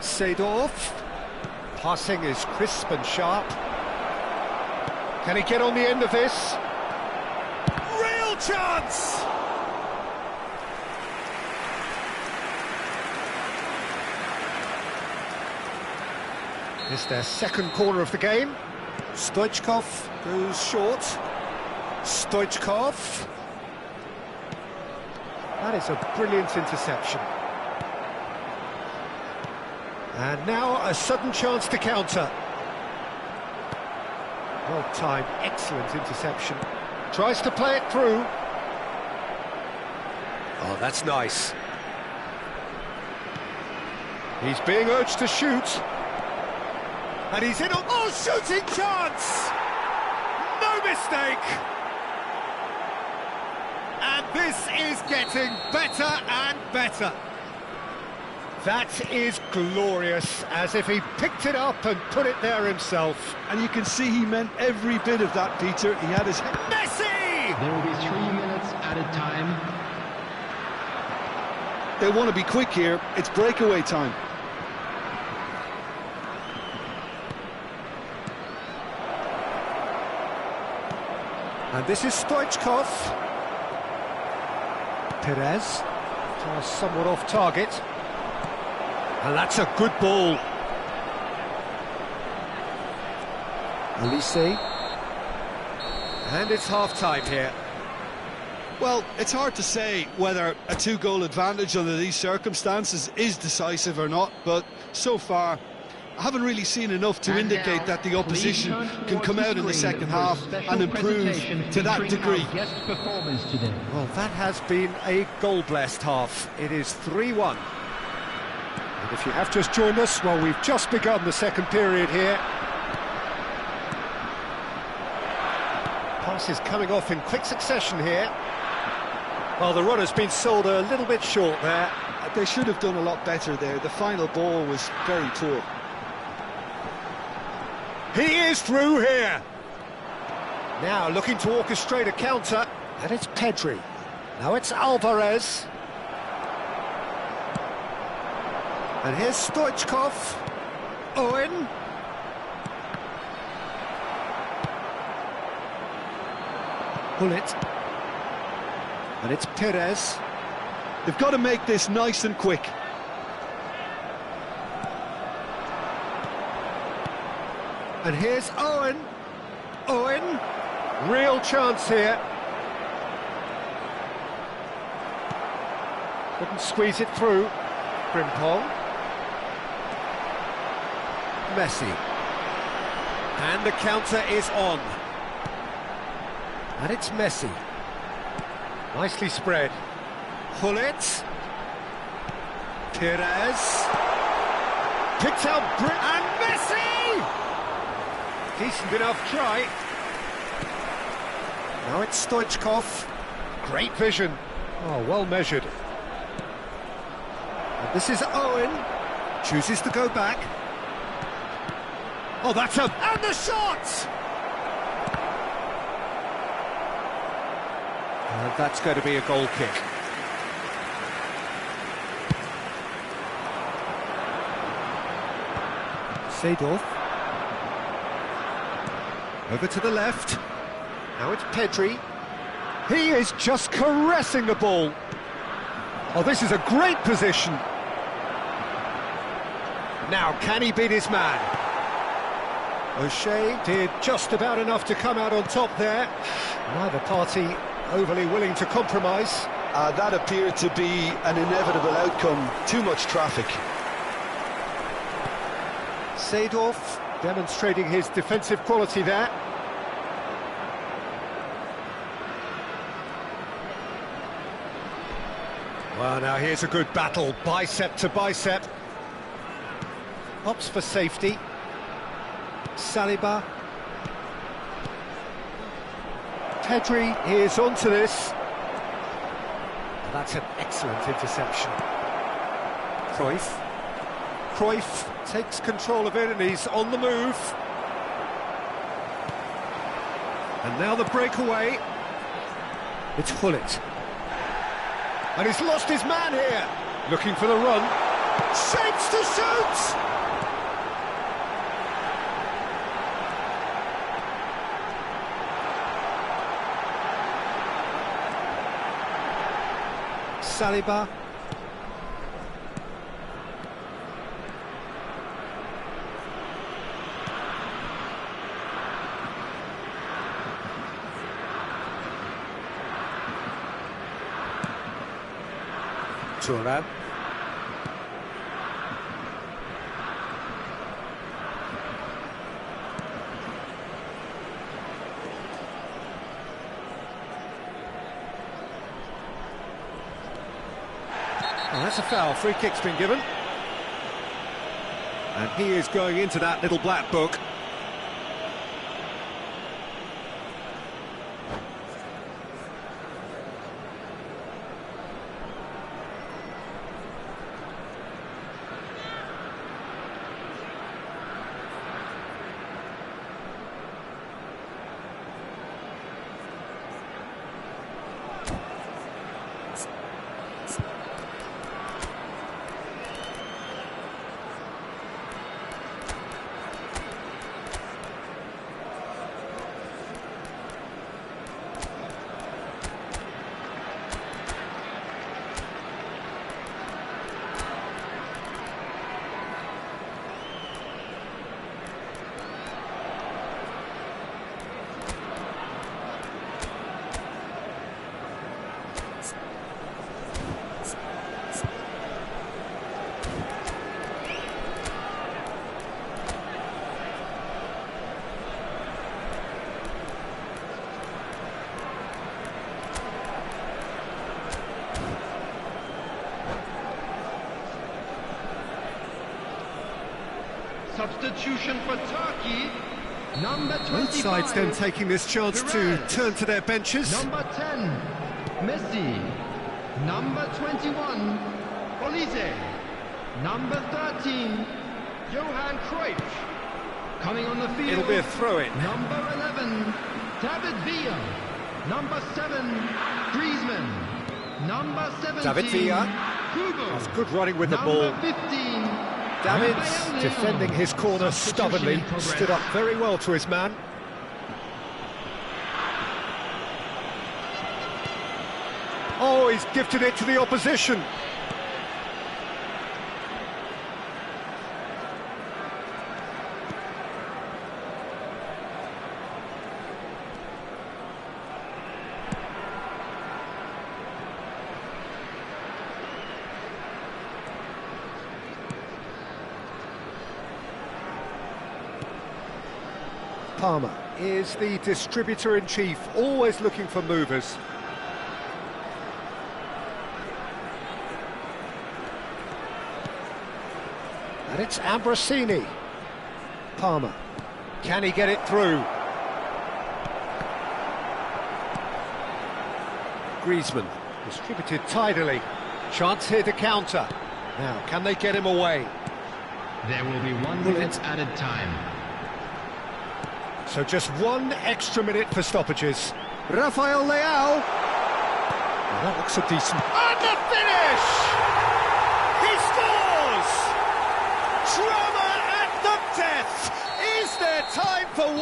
Seedorf. Passing is crisp and sharp. Can he get on the end of this? Real chance! It's their second corner of the game. Stoichkov goes short. Stoichkov. That is a brilliant interception. And now a sudden chance to counter. Well timed, excellent interception. Tries to play it through. Oh, that's nice. He's being urged to shoot. And he's in a... Oh, shooting chance! No mistake! And this is getting better and better. That is glorious, as if he picked it up and put it there himself. And you can see he meant every bit of that, Peter. He had his... Messi! There will be 3 minutes added time. They want to be quick here. It's breakaway time. And this is Stoichkov. Perez. Somewhat off target. And that's a good ball. Elise. And it's half-time here. Well, it's hard to say whether a 2-goal advantage under these circumstances is decisive or not, but so far I haven't really seen enough to indicate that the opposition can come out in the second half and improve to that degree. Well, that has been a goal-blessed half. It is 3-1. And if you have just joined us, well, we've just begun the second period here. Passes coming off in quick succession here. Well, the run has been sold a little bit short there. They should have done a lot better there. The final ball was very poor. He is through here. Now looking to orchestrate a counter, and it's Pedri. Now it's Alvarez. And here's Stoichkov. Owen. Bullet. And it's Perez. They've got to make this nice and quick. And here's Owen. Owen. Real chance here. Couldn't squeeze it through. Frimpong. Messi. And the counter is on. And it's Messi. Nicely spread. Hullet. Perez. Picked out and Messi! Decent enough try. Now it's Stoichkov. Great vision. Oh, well measured. And this is Owen. Chooses to go back. Oh, that's a... And the shot! And that's going to be a goal kick. Seedorf. Over to the left. Now it's Pedri. He is just caressing the ball. Oh, this is a great position. Now, can he beat his man? O'Shea did just about enough to come out on top there. Neither party overly willing to compromise. That appeared to be an inevitable outcome. Too much traffic. Seedorf demonstrating his defensive quality there. Well, now here's a good battle, bicep to bicep. Opts for safety. Saliba. Pedri is onto this. And that's an excellent interception. Cruyff. Cruyff takes control of it and he's on the move. And now the breakaway. It's Hullet. And he's lost his man here. Looking for the run. Shapes to shoot! Saliba. Turan. Oh, that's a foul. Free kick's been given. And he is going into that little black book. substitution for Turkey, number 25. Both sides then taking this chance to turn to their benches. Number 10, Messi. Number 21, Olise. Number 13, Johan Cruyff. Coming on the field. It'll be a throw-in. Number 11, David Villa. Number 7, Griezmann. Number 17, David Villa. Hugo. That's good running with the Number ball. 15, Davids Rafael defending Leão. his corner Substitution stubbornly, in progress. stood up very well to his man. Oh, he's gifted it to the opposition. Palmer is the distributor-in-chief, always looking for movers. And it's Ambrosini. Palmer. Can he get it through? Griezmann, distributed tidily. Chance here to counter. Now, can they get him away? There will be 1 minute added time. So just 1 extra minute for stoppages. Rafael Leão. Well, that looks a decent... And the finish! He scores! Drama at the death! Is there time for...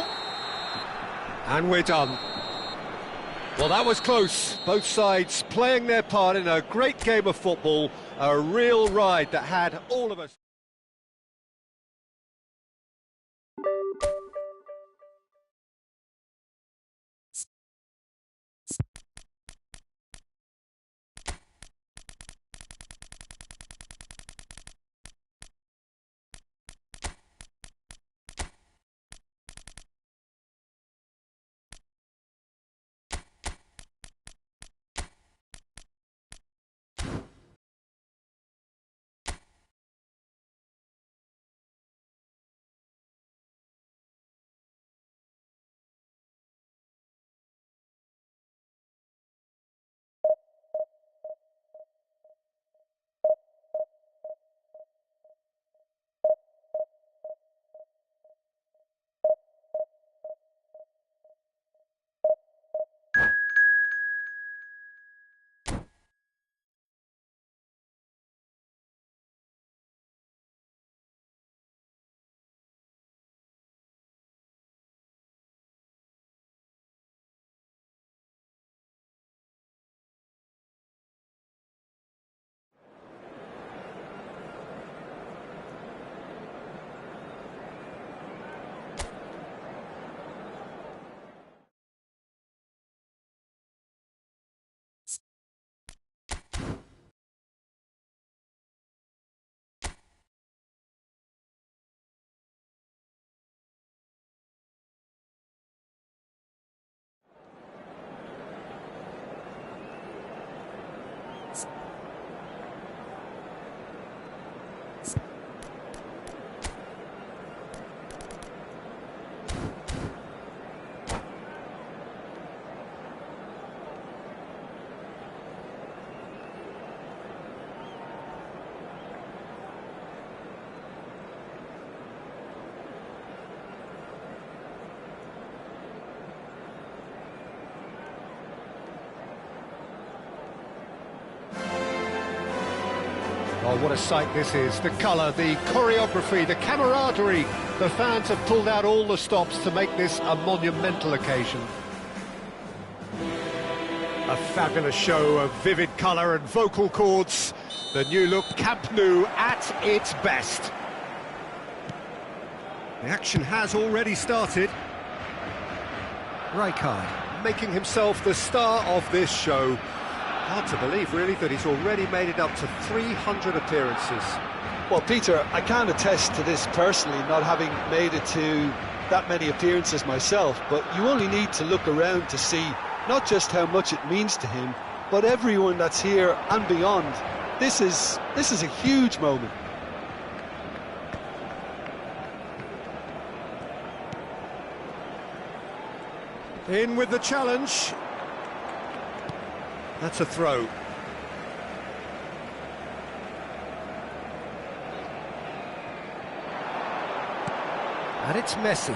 And we're done. Well, that was close. Both sides playing their part in a great game of football. A real ride that had all of us... Oh, what a sight this is. The colour, the choreography, the camaraderie. The fans have pulled out all the stops to make this a monumental occasion. A fabulous show of vivid colour and vocal cords. The new look Camp Nou at its best. The action has already started. Rijkaard making himself the star of this show. Hard to believe, really, that he's already made it up to 300 appearances. Well, Peter, I can't attest to this personally, not having made it to that many appearances myself, but you only need to look around to see not just how much it means to him, but everyone that's here and beyond. This is a huge moment. In with the challenge. That's a throw. And it's Messi.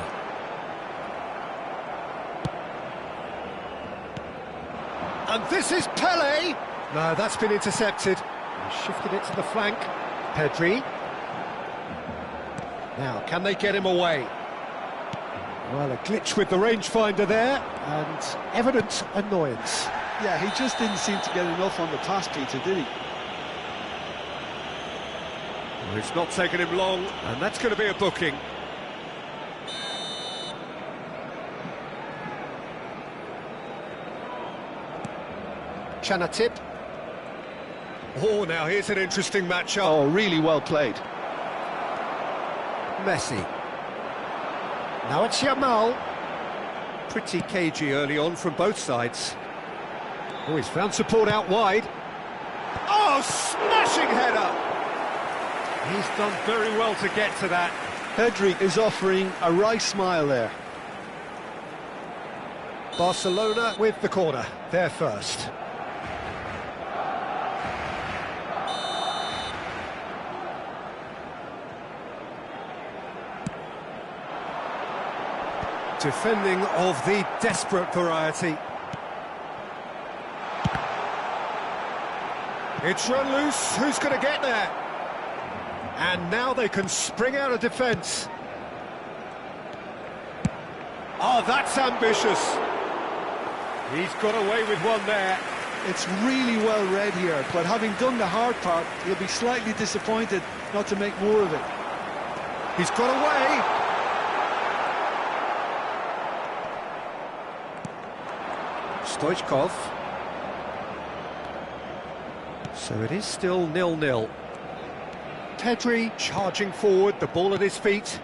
And this is Pele. No, that's been intercepted. He shifted it to the flank. Pedri. Now, can they get him away? Well, a glitch with the rangefinder there, and evident annoyance. Yeah, he just didn't seem to get enough on the pass, Peter, did he? Well, it's not taken him long, and that's going to be a booking. Chanatip. Oh, now here's an interesting matchup. Oh, really well played. Messi. Now it's Yamal. Pretty cagey early on from both sides. Oh, he's found support out wide. Oh, smashing header! He's done very well to get to that. Pedri is offering a right smile there. Barcelona with the corner. They're first. Defending of the desperate variety. It's run loose, who's going to get there? And now they can spring out of defence. Oh, that's ambitious. He's got away with one there. It's really well read here, but having done the hard part, he'll be slightly disappointed not to make more of it. He's got away. Stoichkov. So it is still 0-0. Pedri charging forward, the ball at his feet.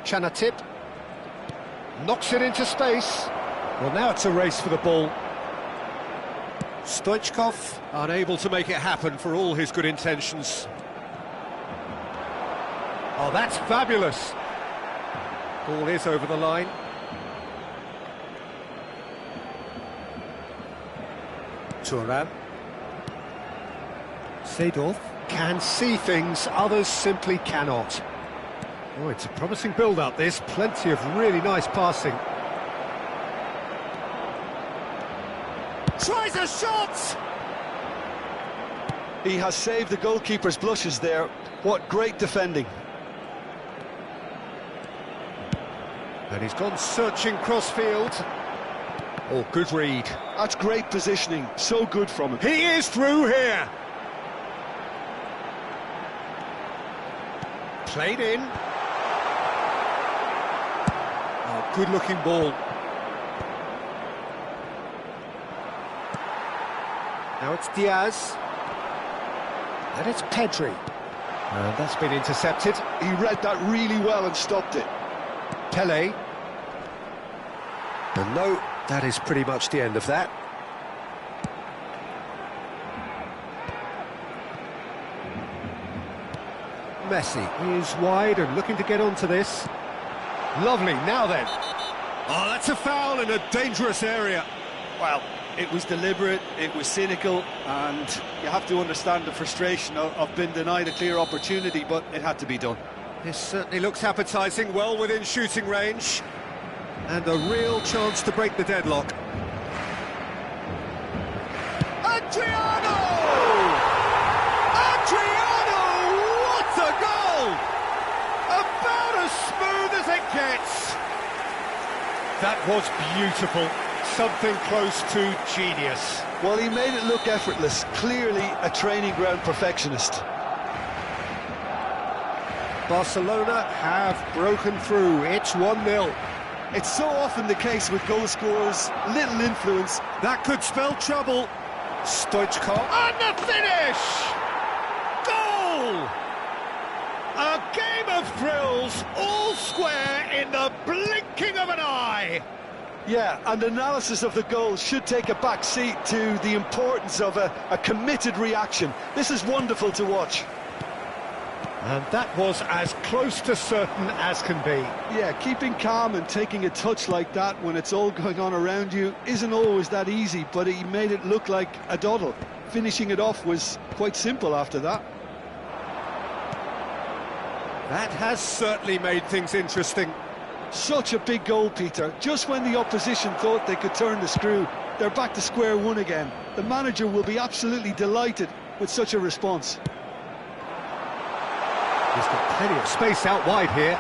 Chanatip knocks it into space. Well, now it's a race for the ball. Stoichkov unable to make it happen for all his good intentions. Oh, that's fabulous. Ball is over the line. Turan. Seedorf can see things others simply cannot. Oh, it's a promising build-up, this. Plenty of really nice passing. Tries a shot! He has saved the goalkeeper's blushes there. What great defending. And he's gone searching cross-field. Oh, good read. That's great positioning. So good from him. He is through here. Played in. Oh, good-looking ball. Now it's Diaz. And it's Pedri. And that's been intercepted. He read that really well and stopped it. Pele. And no, that is pretty much the end of that. Messi is wide and looking to get onto this. Lovely, now then. Oh, that's a foul in a dangerous area. Well, it was deliberate, it was cynical, and you have to understand the frustration of being denied a clear opportunity, but it had to be done. This certainly looks appetising, well within shooting range. And a real chance to break the deadlock. Adriano! Adriano! What a goal! About as smooth as it gets. That was beautiful. Something close to genius. Well, he made it look effortless. Clearly a training ground perfectionist. Barcelona have broken through. It's 1-0. It's so often the case with goal scorers, little influence. That could spell trouble. Stoichkov. And the finish! Goal! A game of thrills, all square in the blinking of an eye. Yeah, and analysis of the goal should take a back seat to the importance of a committed reaction. This is wonderful to watch. And that was as close to certain as can be. Yeah, keeping calm and taking a touch like that when it's all going on around you isn't always that easy, but he made it look like a doddle. Finishing it off was quite simple after that. That has certainly made things interesting. Such a big goal, Peter. Just when the opposition thought they could turn the screw, they're back to square one again. The manager will be absolutely delighted with such a response. He's got plenty of space out wide here.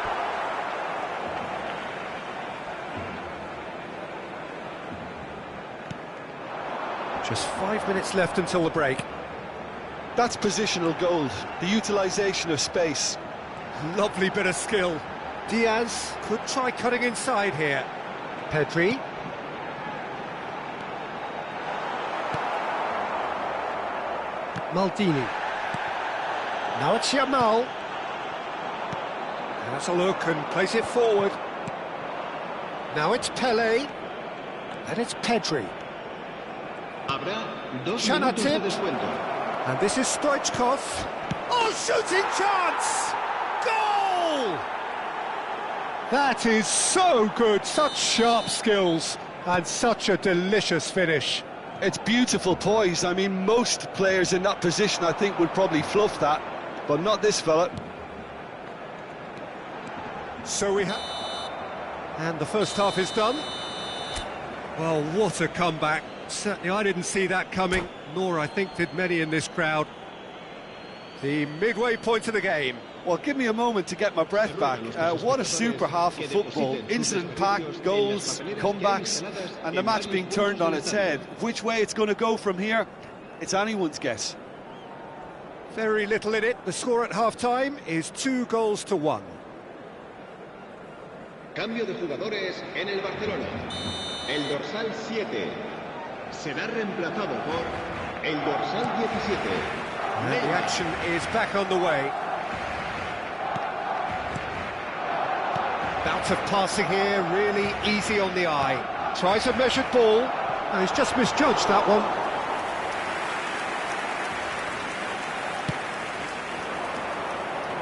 Just 5 minutes left until the break. That's positional gold, the utilisation of space. Lovely bit of skill. Diaz could try cutting inside here. Pedri. Maldini. Now it's Yamal. Has a look and plays it forward. Now it's Pele. And it's Pedri. Chanatip. And this is Stoichkov. Oh, shooting chance! Goal! That is so good, such sharp skills and such a delicious finish. It's beautiful poise. I mean, most players in that position, I think, would probably fluff that, but not this fella. So we have... And the first half is done. Well, what a comeback. Certainly I didn't see that coming, nor I think did many in this crowd. The midway point of the game. Well, give me a moment to get my breath back. What a super half of football. Incident-packed, goals, comebacks, and the match being turned on its head. Which way it's going to go from here, it's anyone's guess. Very little in it. The score at half-time is 2-1. Cambio de jugadores en el Barcelona. El dorsal 7 será reemplazado por el dorsal 17. And the action is back on the way. Bout of passing here, really easy on the eye. Tries a measured ball, and he's just misjudged that one.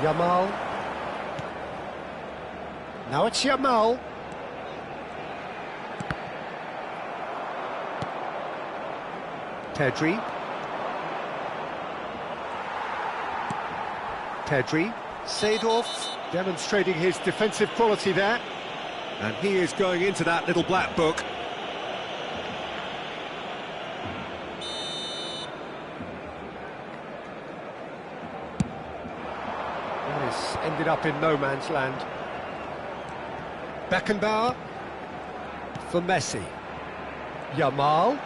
Yamal. Now it's Yamal. Pedri. Pedri. Seedorf demonstrating his defensive quality there. And he is going into that little black book. And this ended up in no man's land. Beckenbauer for Messi. Yamal.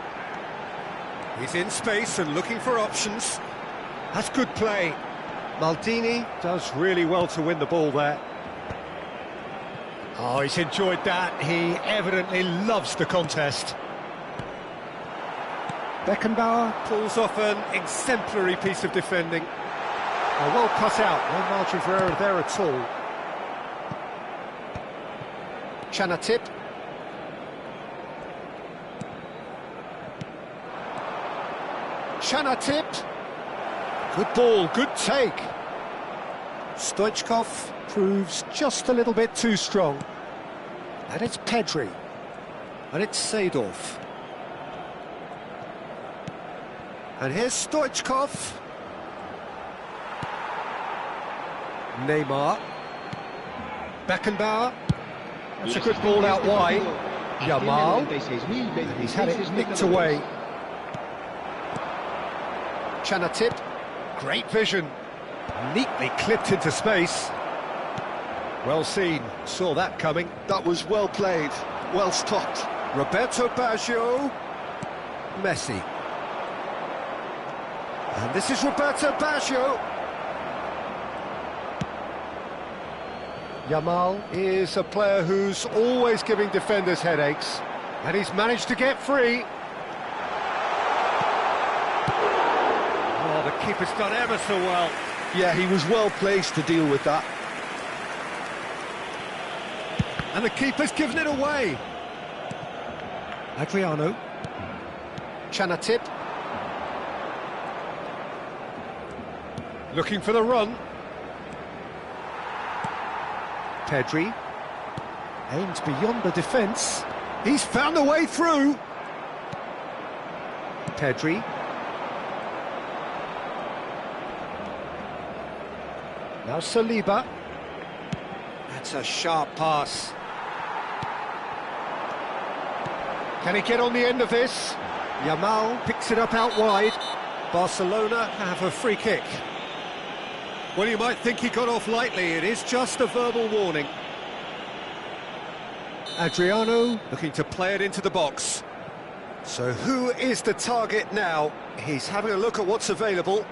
He's in space and looking for options. That's good play. Maldini does really well to win the ball there. Oh, he's enjoyed that. He evidently loves the contest. Beckenbauer pulls off an exemplary piece of defending. Oh, well cut out, no margin for error there at all. Chanatip. Chanatip. Good ball, good take. Stoichkov proves just a little bit too strong. And it's Pedri. And it's Seedorf. And here's Stoichkov. Neymar. Beckenbauer. That's a good ball out wide. Yamal. And he's had it nicked away. Chanatip. Great vision. Neatly clipped into space. Well seen. Saw that coming. That was well played, well stopped. Roberto Baggio. Messi. And this is Roberto Baggio. Yamal is a player who's always giving defenders headaches, and he's managed to get free. Oh, the keeper's done ever so well. Yeah, he was well placed to deal with that. And the keeper's given it away. Adriano. Chanatip. Looking for the run. Pedri aimed beyond the defence. He's found a way through. Pedri. Now Saliba. That's a sharp pass. Can he get on the end of this? Yamal picks it up out wide. Barcelona have a free kick. Well, you might think he got off lightly. It is just a verbal warning. Adriano looking to play it into the box. So who is the target now? He's having a look at what's available.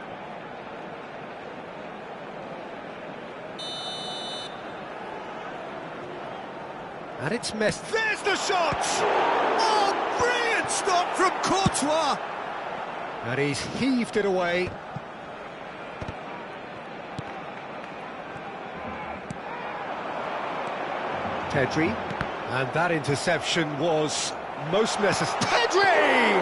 And it's Messi. There's the shot! Oh, brilliant stop from Courtois! And he's heaved it away. Pedri. And that interception was most necessary. Pedri!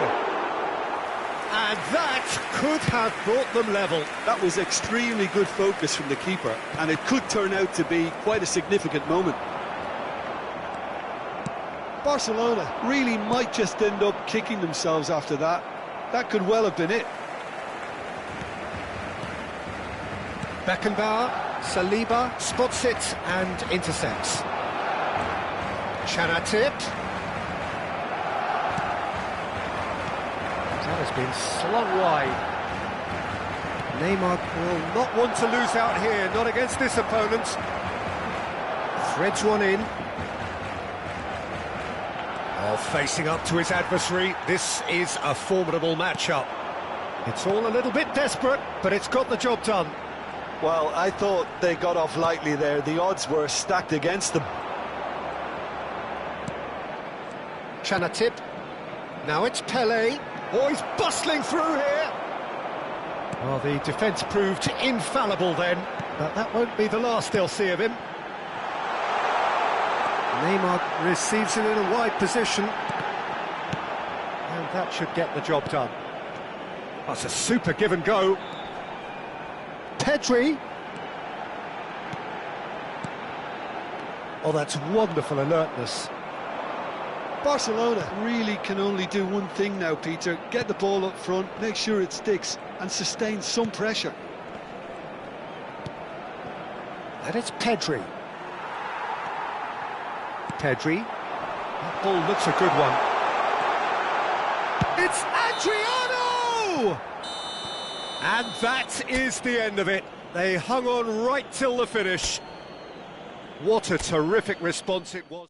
And that could have brought them level. That was extremely good focus from the keeper, and it could turn out to be quite a significant moment. Barcelona really might just end up kicking themselves after that. That could well have been it. Beckenbauer, Saliba spots it and intercepts. Chanatip. That has been slung wide. Neymar will not want to lose out here, not against this opponent. Threads one in. Oh, facing up to his adversary, this is a formidable matchup. It's all a little bit desperate, but it's got the job done. Well, I thought they got off lightly there. The odds were stacked against them. Chanatip. Now it's Pele. Oh, he's bustling through here. Well, the defence proved infallible then, but that won't be the last they'll see of him. Neymar receives it in a wide position. And that should get the job done. That's a super give and go. Pedri. Oh, that's wonderful alertness. Barcelona really can only do one thing now, Peter. Get the ball up front, make sure it sticks, and sustain some pressure. And it's Pedri. Pedri. That ball looks a good one. It's Adriano! And that is the end of it. They hung on right till the finish. What a terrific response it was.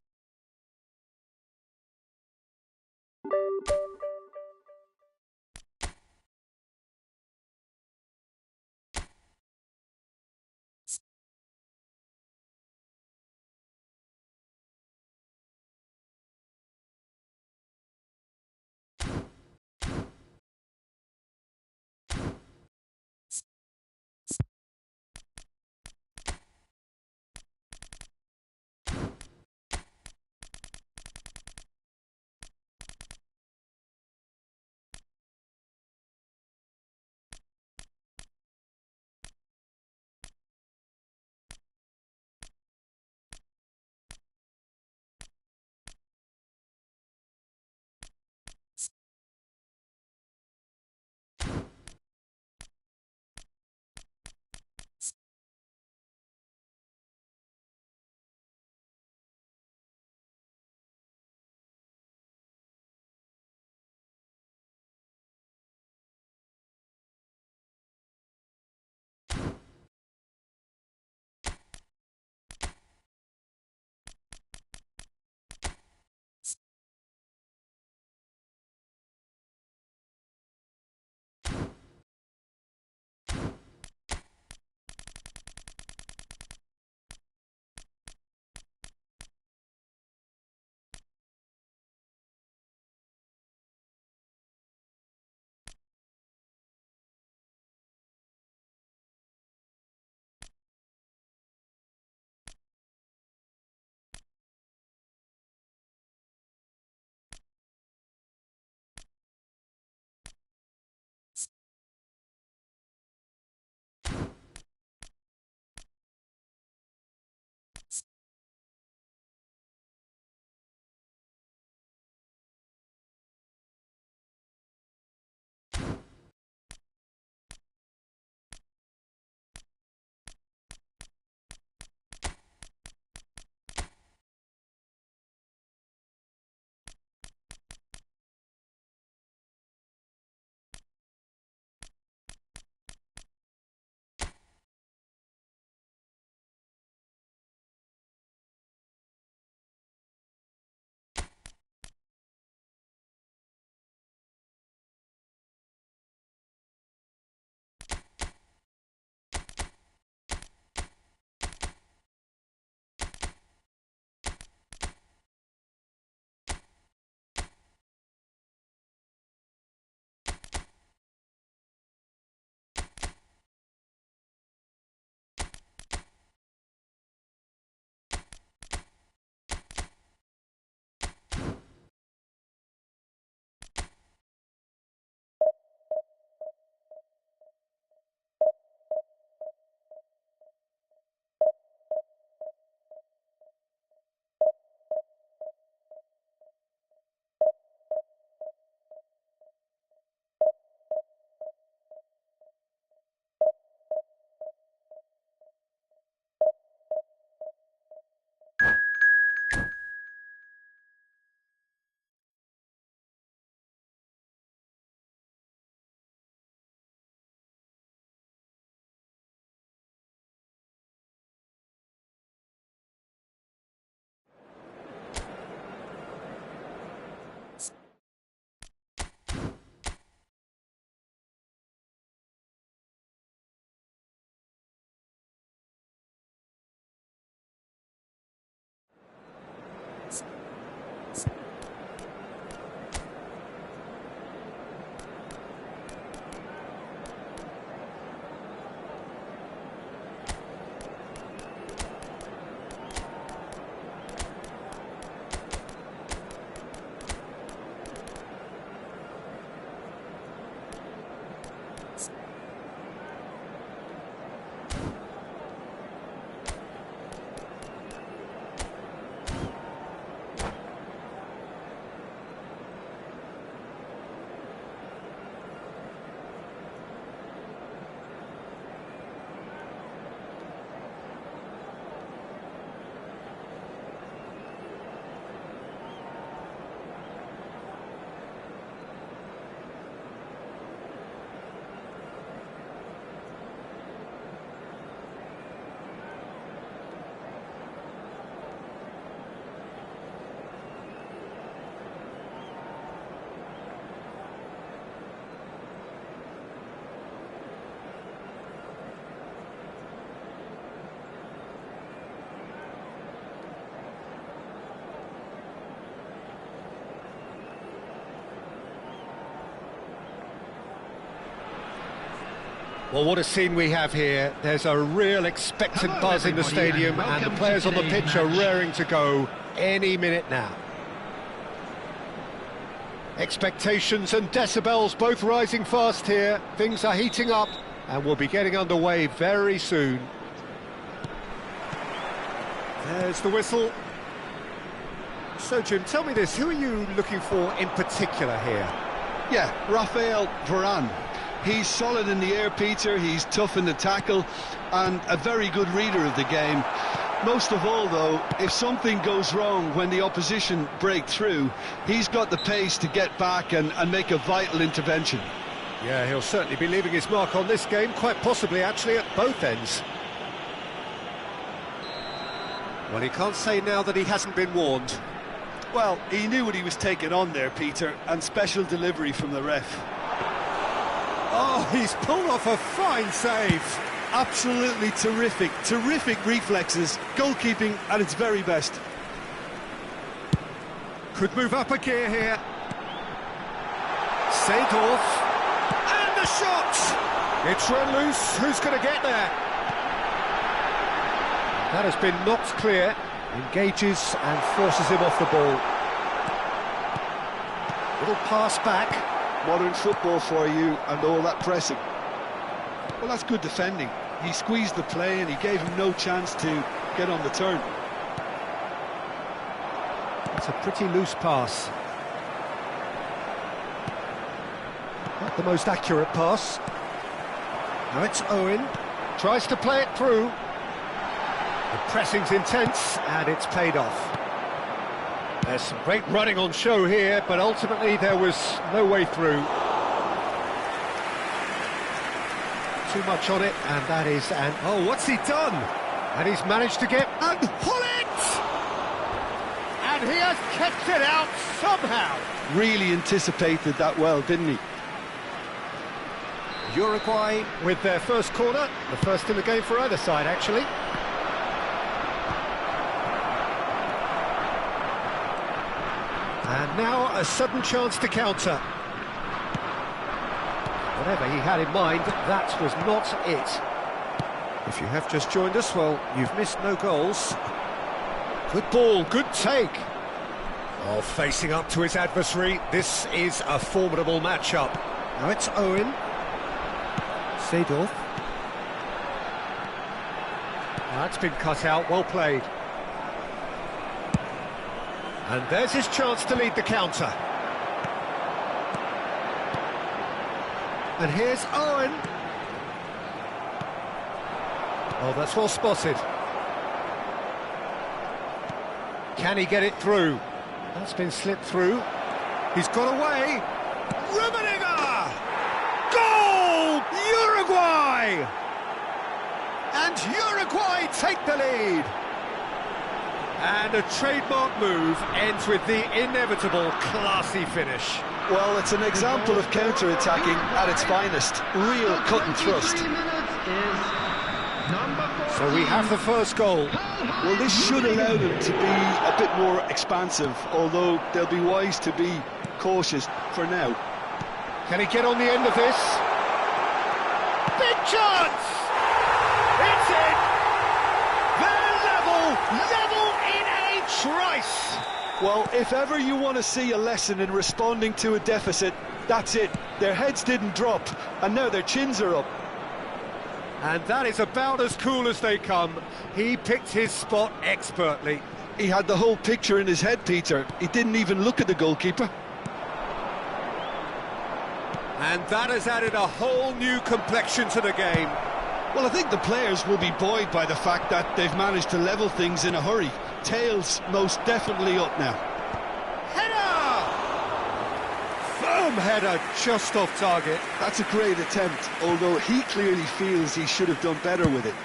Well, what a scene we have here. There's a real expectant buzz in the stadium, and the players on the pitch are raring to go any minute now. Expectations and decibels both rising fast here. Things are heating up, and we'll be getting underway very soon. There's the whistle. So, Jim, tell me this, who are you looking for in particular here? Yeah, Raphael Varane. He's solid in the air, Peter, he's tough in the tackle, and a very good reader of the game. Most of all, though, if something goes wrong when the opposition break through, he's got the pace to get back and make a vital intervention. Yeah, he'll certainly be leaving his mark on this game, quite possibly actually at both ends. Well, he can't say now that he hasn't been warned. Well, he knew what he was taking on there, Peter, and special delivery from the ref. Oh, he's pulled off a fine save. Absolutely terrific reflexes, goalkeeping at its very best. Could move up a gear here. Seedorf, and the shot! It's run loose, who's going to get there? That has been knocked clear, engages and forces him off the ball. Little pass back. Modern football for you, and all that pressing. Well, that's good defending. He squeezed the play and he gave him no chance to get on the turn. It's a pretty loose pass. Not the most accurate pass. Now it's Owen. Tries to play it through. The pressing's intense and it's paid off. There's some great running on show here, but ultimately there was no way through. Too much on it, and that is an... Oh, what's he done? And he's managed to get... And pull it! And he has kept it out somehow. Really anticipated that well, didn't he? Uruguay with their first corner, the first in the game for either side, actually. And now a sudden chance to counter. Whatever he had in mind, that was not it. If you have just joined us, well, you've missed no goals. Good ball, good take. Oh, facing up to his adversary, this is a formidable matchup. Now it's Owen. Seedorf. That's been cut out, well played. And there's his chance to lead the counter. And here's Owen. Oh, that's well spotted. Can he get it through? That's been slipped through. He's got away. Rummenigge! Goal! Uruguay! And Uruguay take the lead. And a trademark move ends with the inevitable classy finish. Well, it's an example of counter-attacking at its finest. Real cut and thrust. So we have the first goal. Well, this should allow them to be a bit more expansive, although they'll be wise to be cautious for now. Can he get on the end of this? Big chance! It's in! They're level in a trice! Well, if ever you want to see a lesson in responding to a deficit, that's it. Their heads didn't drop, and now their chins are up. And that is about as cool as they come. He picked his spot expertly. He had the whole picture in his head, Peter. He didn't even look at the goalkeeper. And that has added a whole new complexion to the game. Well, I think the players will be buoyed by the fact that they've managed to level things in a hurry. Tails most definitely up now. Header! Firm header, just off target. That's a great attempt, although he clearly feels he should have done better with it.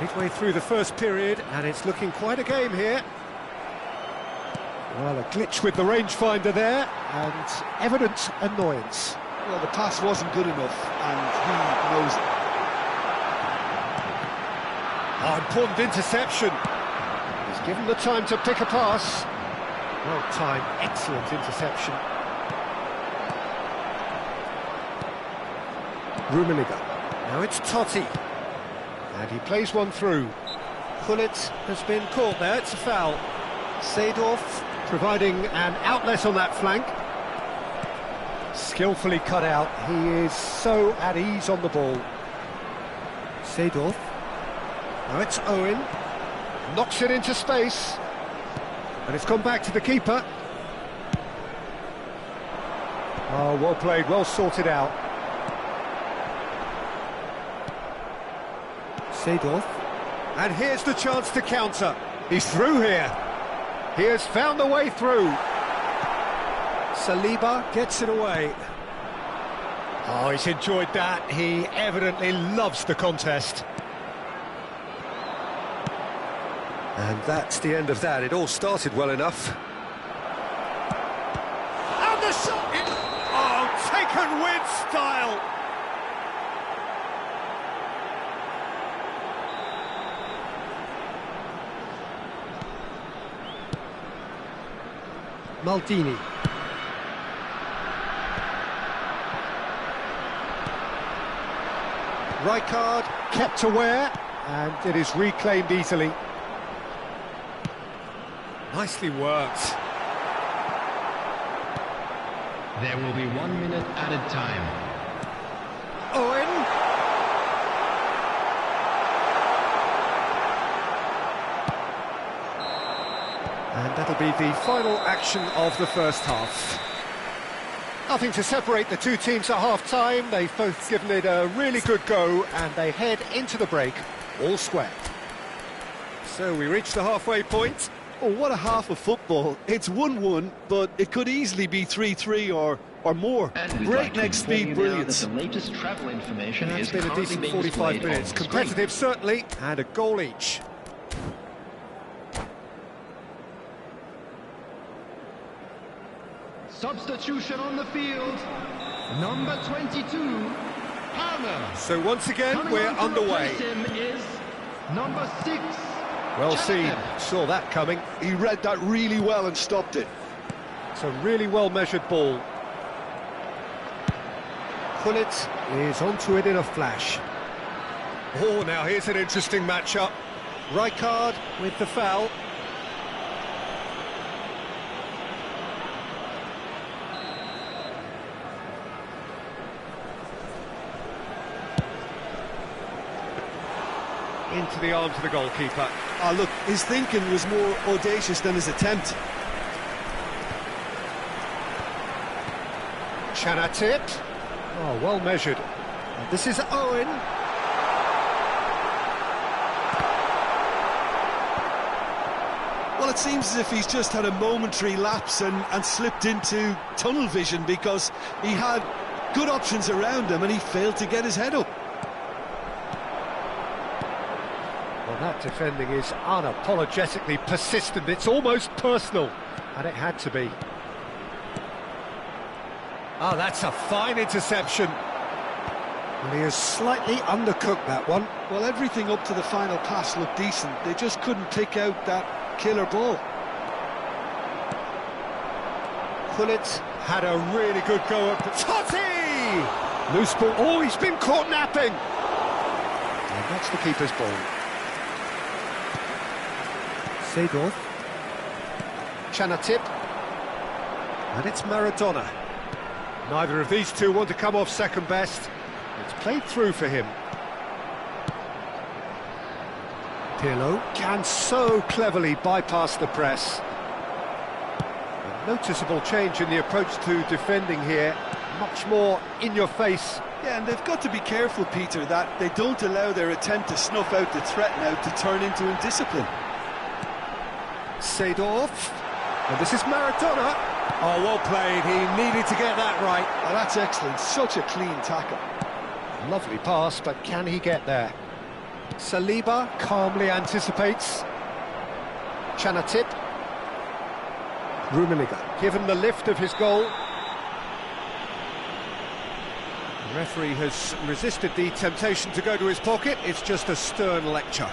Midway through the first period, and it's looking quite a game here. Well, a glitch with the rangefinder there, and evident annoyance. Well, the pass wasn't good enough, and he knows it. Oh, important interception. He's given the time to pick a pass. Well timed, excellent interception. Rummenigge. Now it's Totti. And he plays one through. Gullit has been caught there, it's a foul. Seedorf providing an outlet on that flank. Skillfully cut out, he is so at ease on the ball. Seedorf. Now it's Owen. Knocks it into space. And it's gone back to the keeper. Oh, well played, well sorted out. Seedorf. And here's the chance to counter. He's through here. He has found the way through. Saliba gets it away. Oh, he's enjoyed that. He evidently loves the contest. And that's the end of that. It all started well enough. And the shot! Oh, taken with style! Maldini. Rijkaard kept aware, and it is reclaimed easily. Nicely worked. There will be 1 minute added time. Owen. And that'll be the final action of the first half. Nothing to separate the two teams at half-time. They've both given it a really good go, and they head into the break all square. So we reach the halfway point. Oh, what a half of football. It's 1-1, but it could easily be 3-3 or more. Breakneck speed brilliance. The latest travel information It's is been a currently decent being 45 displayed minutes. on screen. Competitive, certainly, and a goal each. Substitution on the field. Number 22, Palmer. So once again, Coming we're on to underway. replace him is number 6. Well seen, Cheltenham. saw that coming. He read that really well and stopped it. It's a really well-measured ball. Gullit is onto it in a flash. Oh, now here's an interesting matchup. Rijkaard with the foul. Into the arms of the goalkeeper. Ah, look, his thinking was more audacious than his attempt. Chanatip. Oh, well measured. And this is Owen. Well, it seems as if he's just had a momentary lapse and slipped into tunnel vision, because he had good options around him and he failed to get his head up. Well, that defending is unapologetically persistent. It's almost personal, and it had to be. Oh, that's a fine interception. Well, he has slightly undercooked that one. Well, everything up to the final pass looked decent. They just couldn't pick out that killer ball. Gullit had a really good go at Totti! Loose ball. Oh, he's been caught napping. And that's the keeper's ball. Seedorf. Chanatip. And it's Maradona. Neither of these two want to come off second best. It's played through for him. Pirlo can so cleverly bypass the press. A noticeable change in the approach to defending here. Much more in your face. Yeah, and they've got to be careful, Peter, that they don't allow their attempt to snuff out the threat now to turn into indiscipline. Seedorf. And this is Maradona. Oh, well played. He needed to get that right. Oh, that's excellent. Such a clean tackle. Lovely pass, but can he get there? Saliba calmly anticipates. Chanatip. Rummenigge, given the lift of his goal. The referee has resisted the temptation to go to his pocket. It's just a stern lecture.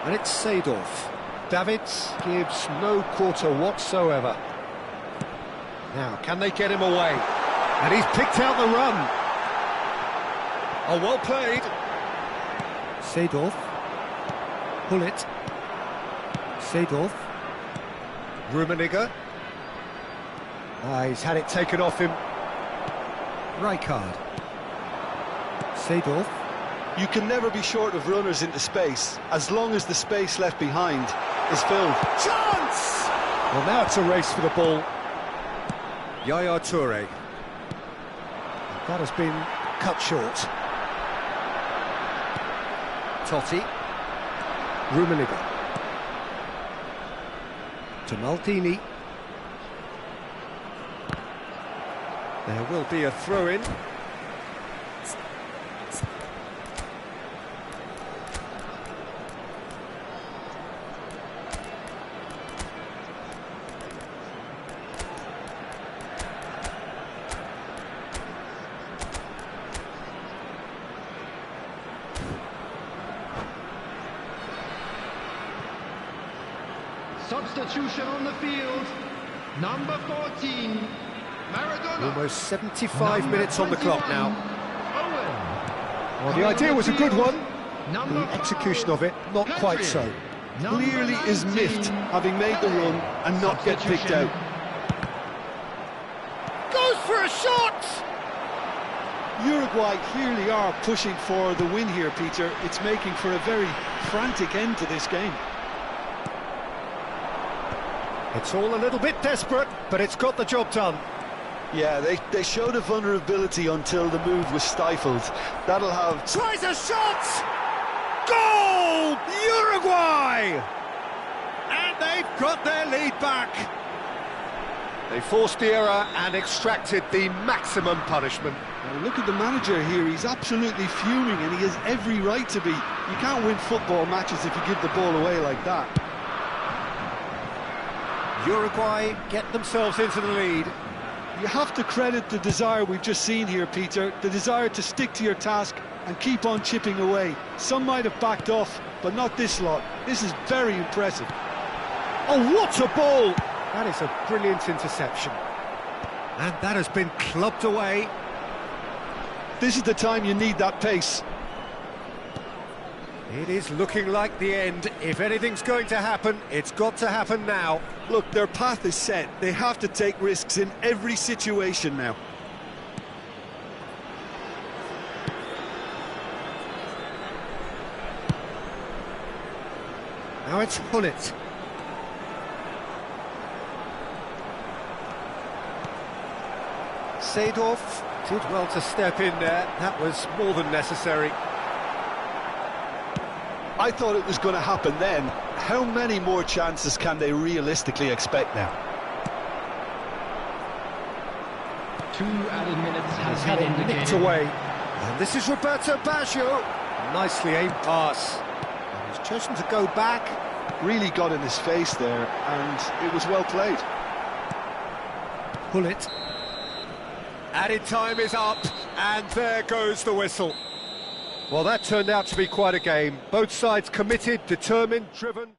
And it's Seedorf. Davids gives no quarter whatsoever. Now, can they get him away? And he's picked out the run. Oh, well played. Seedorf. Hullet. Seedorf. Rummenigge. He's had it taken off him. Rijkaard. Seedorf. You can never be short of runners into space, as long as the space left behind is filled. Chance! Well, now it's a race for the ball. Yaya Toure. That has been cut short. Totti. Rummenigge. To Maldini. There will be a throw-in. Substitution on the field. Number 14, Maradona. Almost 75 minutes on the clock now. Owen. Well, the idea was a good one. Number The execution of it, not quite so. Clearly is miffed, having made the run and not get picked out. Goes for a shot! Uruguay clearly are pushing for the win here, Peter. It's making for a very frantic end to this game. It's all a little bit desperate, but it's got the job done. Yeah, they showed a vulnerability until the move was stifled. That'll have... Tries a shot! Goal! Uruguay! And they've got their lead back. They forced the error and extracted the maximum punishment. Now look at the manager here, he's absolutely fuming and he has every right to be. You can't win football matches if you give the ball away like that. Uruguay get themselves into the lead. You have to credit the desire we've just seen here, Peter, the desire to stick to your task and keep on chipping away. Some might have backed off, but not this lot. This is very impressive. Oh, what a ball! That is a brilliant interception. And that has been clubbed away. This is the time you need that pace. It is looking like the end. If anything's going to happen, it's got to happen now. Look, their path is set. They have to take risks in every situation now. Now it's Hullet. Seedorf did well to step in there. That was more than necessary. I thought it was going to happen then. How many more chances can they realistically expect now? 2 added minutes has Had been it nicked indicated. away. And this is Roberto Baggio. Nicely aimed pass. And he's chosen to go back. Really got in his face there, and it was well played. Hullet. Added time is up, and there goes the whistle. Well, that turned out to be quite a game. Both sides committed, determined, driven.